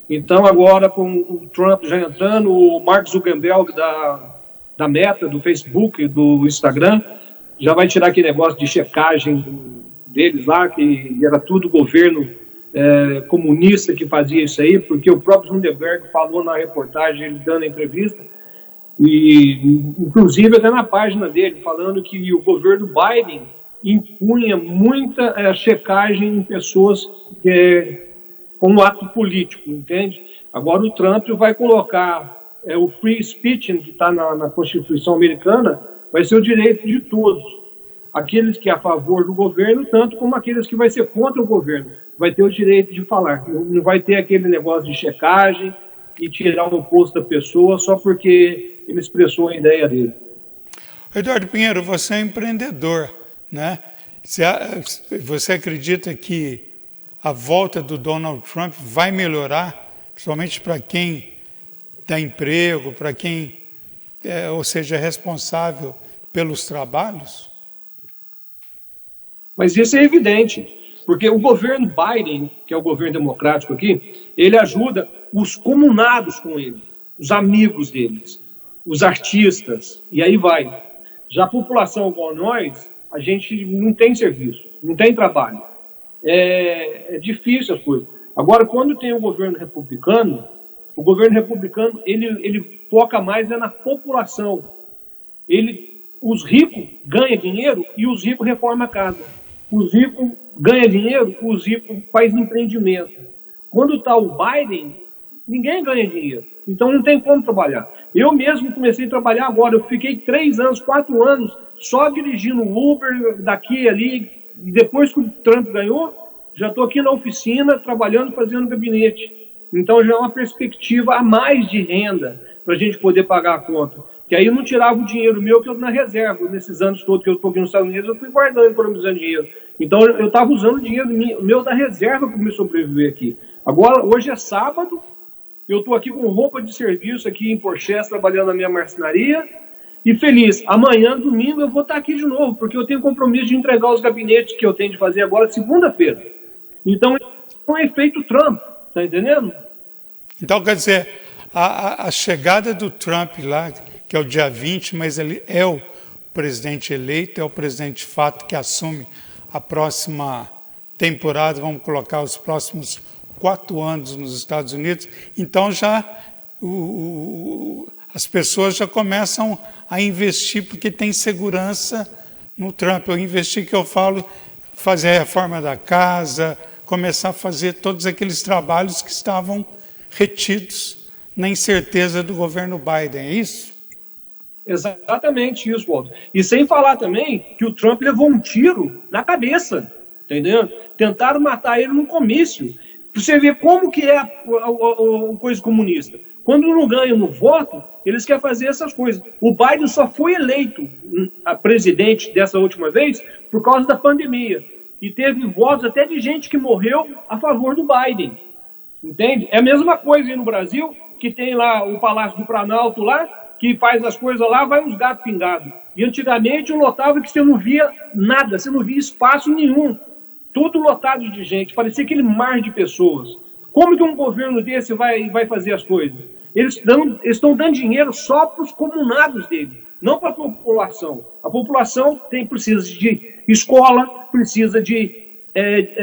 Então agora com o Trump já entrando, o Mark Zuckerberg da Meta, do Facebook, do Instagram, já vai tirar aquele negócio de checagem deles lá, que era tudo governo comunista que fazia isso aí, porque o próprio Zuckerberg falou na reportagem, ele dando a entrevista, e inclusive até na página dele, falando que o governo Biden impunha muita checagem em pessoas com um ato político, entende? Agora o Trump vai colocar o free speech, que está na Constituição americana, vai ser o direito de todos, aqueles que é a favor do governo, tanto como aqueles que vai ser contra o governo, vai ter o direito de falar, não vai ter aquele negócio de checagem e tirar o posto da pessoa só porque ele expressou a ideia dele. Eduardo Pinheiro, você é empreendedor, né? Você acredita que a volta do Donald Trump vai melhorar, principalmente para quem dá emprego, para quem, ou seja, é responsável pelos trabalhos? Mas isso é evidente, porque o governo Biden, que é o governo democrático aqui, ele ajuda os comunados com ele, os amigos deles, os artistas, e aí vai. Já a população igual nós, a gente não tem serviço, não tem trabalho. É difícil as coisas. Agora, quando tem o governo republicano, ele foca mais na população. Os ricos ganham dinheiro e os ricos reformam a casa. Os ricos ganham dinheiro, os ricos fazem empreendimento. Quando está o Biden, ninguém ganha dinheiro. Então não tem como trabalhar. Eu mesmo comecei a trabalhar agora. Eu fiquei 3 anos, 4 anos só dirigindo Uber daqui e ali. E depois que o Trump ganhou, já estou aqui na oficina trabalhando, fazendo gabinete. Então já é uma perspectiva a mais de renda para a gente poder pagar a conta. Que aí eu não tirava o dinheiro meu que eu na reserva. Nesses anos todos que eu estou aqui nos Estados Unidos, eu fui guardando, economizando dinheiro. Então eu estava usando o dinheiro meu da reserva para me sobreviver aqui. Agora, hoje é sábado, eu estou aqui com roupa de serviço aqui em Porchester, trabalhando na minha marcenaria, e feliz. Amanhã, domingo, eu vou estar aqui de novo, porque eu tenho compromisso de entregar os gabinetes que eu tenho de fazer agora, segunda-feira. Então, é um efeito Trump, tá entendendo? Então, quer dizer, a chegada do Trump lá, que é o dia 20, mas ele é o presidente eleito, é o presidente de fato que assume a próxima temporada, vamos colocar os próximos 4 anos nos Estados Unidos, então já as pessoas já começam a investir porque tem segurança no Trump. Eu investi, que eu falo, fazer a reforma da casa, começar a fazer todos aqueles trabalhos que estavam retidos na incerteza do governo Biden, é isso? Exatamente isso, Walter. E sem falar também que o Trump levou um tiro na cabeça, entendeu? Tentaram matar ele num comício. Para você ver como que é a coisa comunista. Quando não ganham no voto, eles querem fazer essas coisas. O Biden só foi eleito a presidente dessa última vez por causa da pandemia. E teve votos até de gente que morreu a favor do Biden. Entende? É a mesma coisa aí no Brasil, que tem lá o Palácio do Planalto lá, que faz as coisas lá, vai uns gatos pingados. E antigamente eu notava que você não via nada, você não via espaço nenhum. Tudo lotado de gente, parecia aquele mar de pessoas. Como que um governo desse vai fazer as coisas? Eles estão dando dinheiro só para os comunados dele, não para a população. A população precisa de escola, precisa de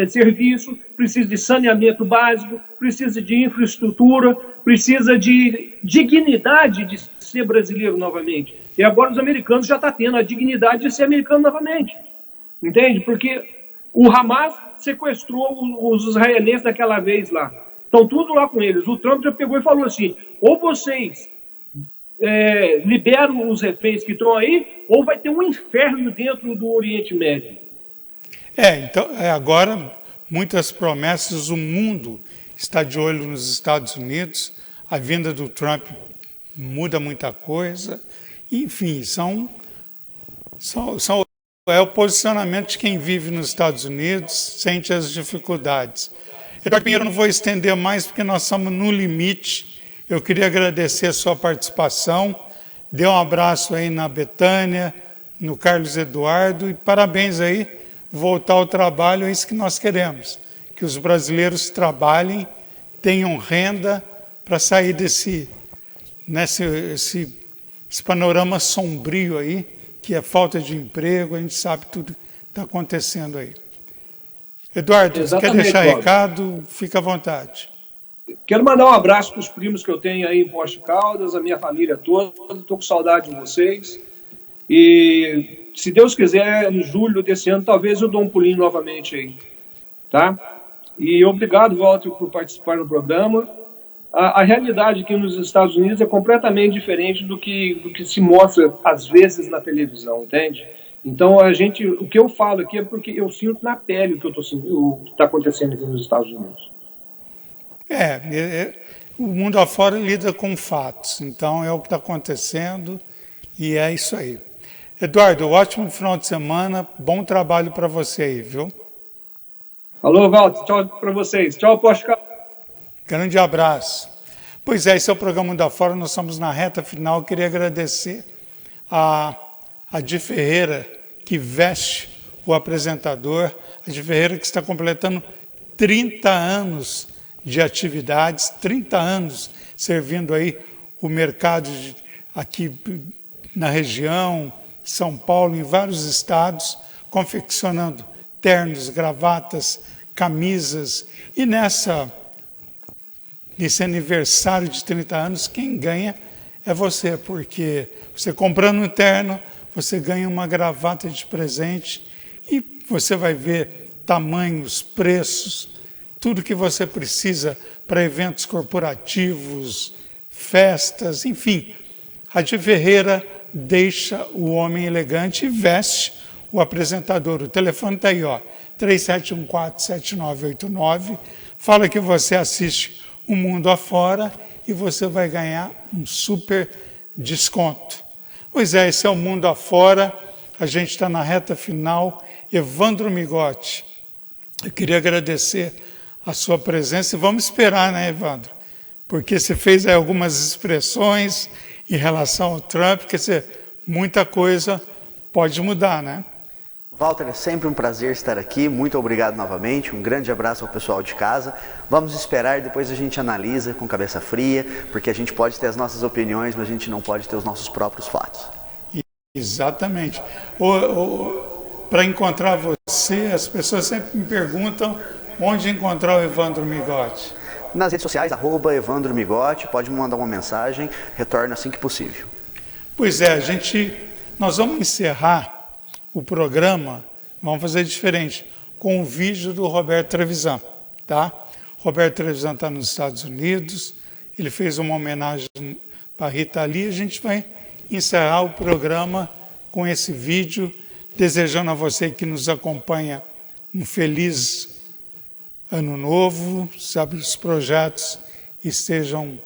serviço, precisa de saneamento básico, precisa de infraestrutura, precisa de dignidade de ser brasileiro novamente. E agora os americanos já estão tendo a dignidade de ser americano novamente. Entende? Porque o Hamas sequestrou os israelenses daquela vez lá. Estão tudo lá com eles. O Trump já pegou e falou assim, ou vocês liberam os reféns que estão aí, ou vai ter um inferno dentro do Oriente Médio. Então, agora, muitas promessas, o mundo está de olho nos Estados Unidos, a vinda do Trump muda muita coisa, enfim, é o posicionamento de quem vive nos Estados Unidos, sente as dificuldades. Eduardo Pinheiro, não vou estender mais, porque nós estamos no limite. Eu queria agradecer a sua participação, dê um abraço aí na Betânia, no Carlos Eduardo, e parabéns aí, voltar ao trabalho, é isso que nós queremos, que os brasileiros trabalhem, tenham renda para sair desse panorama sombrio aí, que é falta de emprego, a gente sabe tudo que está acontecendo aí. Eduardo, você quer deixar recado? Fica à vontade. Quero mandar um abraço para os primos que eu tenho aí em Poste Caldas, a minha família toda, estou com saudade de vocês. E se Deus quiser, em julho desse ano, talvez eu dou um pulinho novamente aí, tá? E obrigado, Walter, por participar do programa. A realidade aqui nos Estados Unidos é completamente diferente do que se mostra, às vezes, na televisão, entende? Então, o que eu falo aqui é porque eu sinto na pele o que está acontecendo aqui nos Estados Unidos. O mundo afora lida com fatos, então é o que está acontecendo e é isso aí. Eduardo, ótimo final de semana, bom trabalho para você aí, viu? Alô, Walter, tchau para vocês. Tchau, Poste Caldas. Grande abraço. Pois é, esse é o programa Mundo Afora, nós estamos na reta final. Eu queria agradecer a Di Ferreira, que veste o apresentador, a Di Ferreira que está completando 30 anos de atividades, 30 anos servindo aí o mercado aqui na região, São Paulo, em vários estados, confeccionando ternos, gravatas, camisas. E nesse aniversário de 30 anos, quem ganha é você, porque você comprando um terno, você ganha uma gravata de presente e você vai ver tamanhos, preços, tudo que você precisa para eventos corporativos, festas, enfim. A de Ferreira deixa o homem elegante e veste o apresentador. O telefone está aí, ó, 3714-7989. Fala que você assiste O Mundo Afora e você vai ganhar um super desconto. Pois é, esse é O Mundo Afora. A gente está na reta final. Evandro Migotti, eu queria agradecer a sua presença e vamos esperar, né, Evandro? Porque você fez aí algumas expressões em relação ao Trump, quer dizer, muita coisa pode mudar, né? Walter, é sempre um prazer estar aqui, muito obrigado novamente, um grande abraço ao pessoal de casa. Vamos esperar, depois a gente analisa com cabeça fria, porque a gente pode ter as nossas opiniões, mas a gente não pode ter os nossos próprios fatos. Exatamente. Para encontrar você, as pessoas sempre me perguntam onde encontrar o Evandro Migotti. Nas redes sociais, @Evandro Migotti, pode me mandar uma mensagem, retorno assim que possível. Pois é, nós vamos encerrar o programa, vamos fazer diferente, com um vídeo do Roberto Trevisan, tá? Roberto Trevisan está nos Estados Unidos, ele fez uma homenagem para Rita Lee, a gente vai encerrar o programa com esse vídeo, desejando a você que nos acompanha um feliz ano novo, sabe, os projetos estejam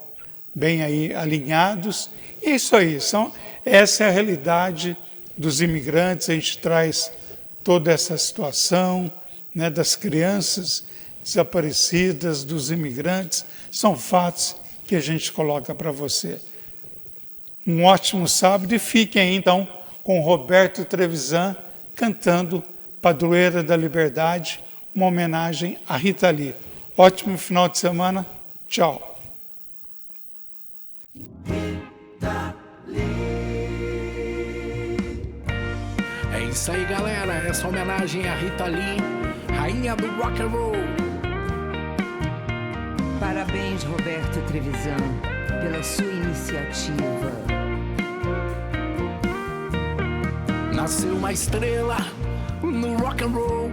bem aí alinhados. E é isso aí, essa é a realidade dos imigrantes, a gente traz toda essa situação, né, das crianças desaparecidas, dos imigrantes, são fatos que a gente coloca para você. Um ótimo sábado e fiquem aí então com Roberto Trevisan cantando Padroeira da Liberdade, uma homenagem a Rita Lee. Ótimo final de semana, tchau. É isso aí, galera, essa homenagem a Rita Lee, rainha do rock and roll. Parabéns, Roberto Trevisan, pela sua iniciativa. Nasceu uma estrela no rock and roll,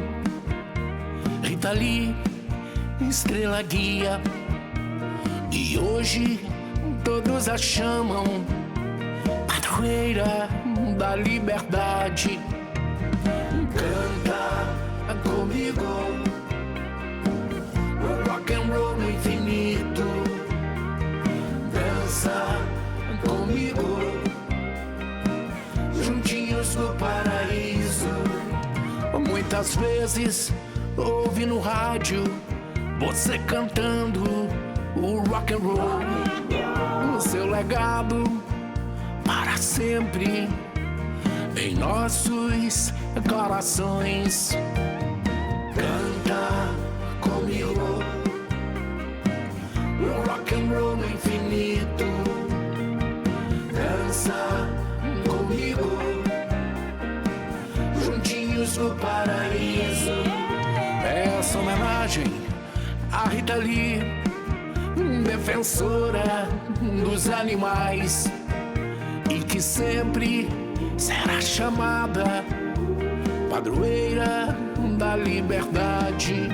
Rita Lee, estrela guia, e hoje todos a chamam padroeira da liberdade. Canta comigo o rock and roll no infinito, dança comigo juntinhos no paraíso. Muitas vezes ouvi no rádio você cantando o rock and roll, o seu legado para sempre em nossos corações. Canta comigo o rock and roll no infinito, dança comigo juntinhos no paraíso. Essa homenagem a Rita Lee, defensora dos animais, e que sempre será chamada padroeira da liberdade.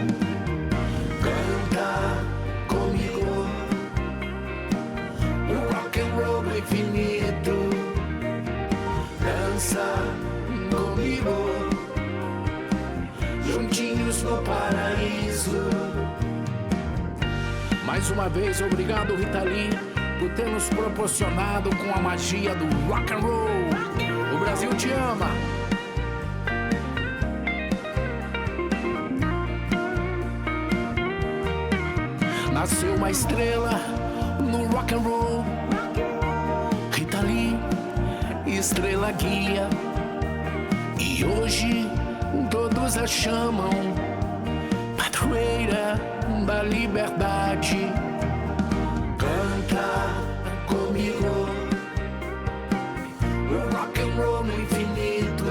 Canta comigo o rock and roll no infinito, dança comigo juntinhos no paraíso. Mais uma vez, obrigado, Rita Lee, por ter nos proporcionado com a magia do rock and roll. O Brasil te ama. Nasceu uma estrela no rock and roll, Rita Lee, estrela guia, e hoje todos a chamam padroeira da liberdade. liberdade. Canta comigo o rock and roll no infinito.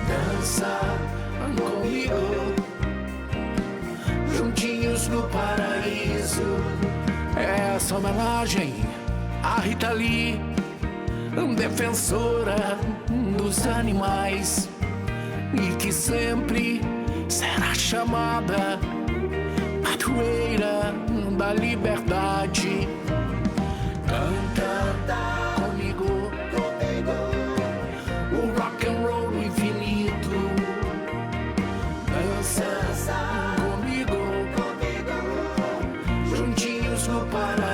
Dança comigo juntinhos no paraíso. Essa homenagem a Rita Lee, defensora dos animais, e que sempre será chamada padroeira da liberdade. Canta comigo o rock and roll no infinito. Dança comigo juntinhos no paraíso.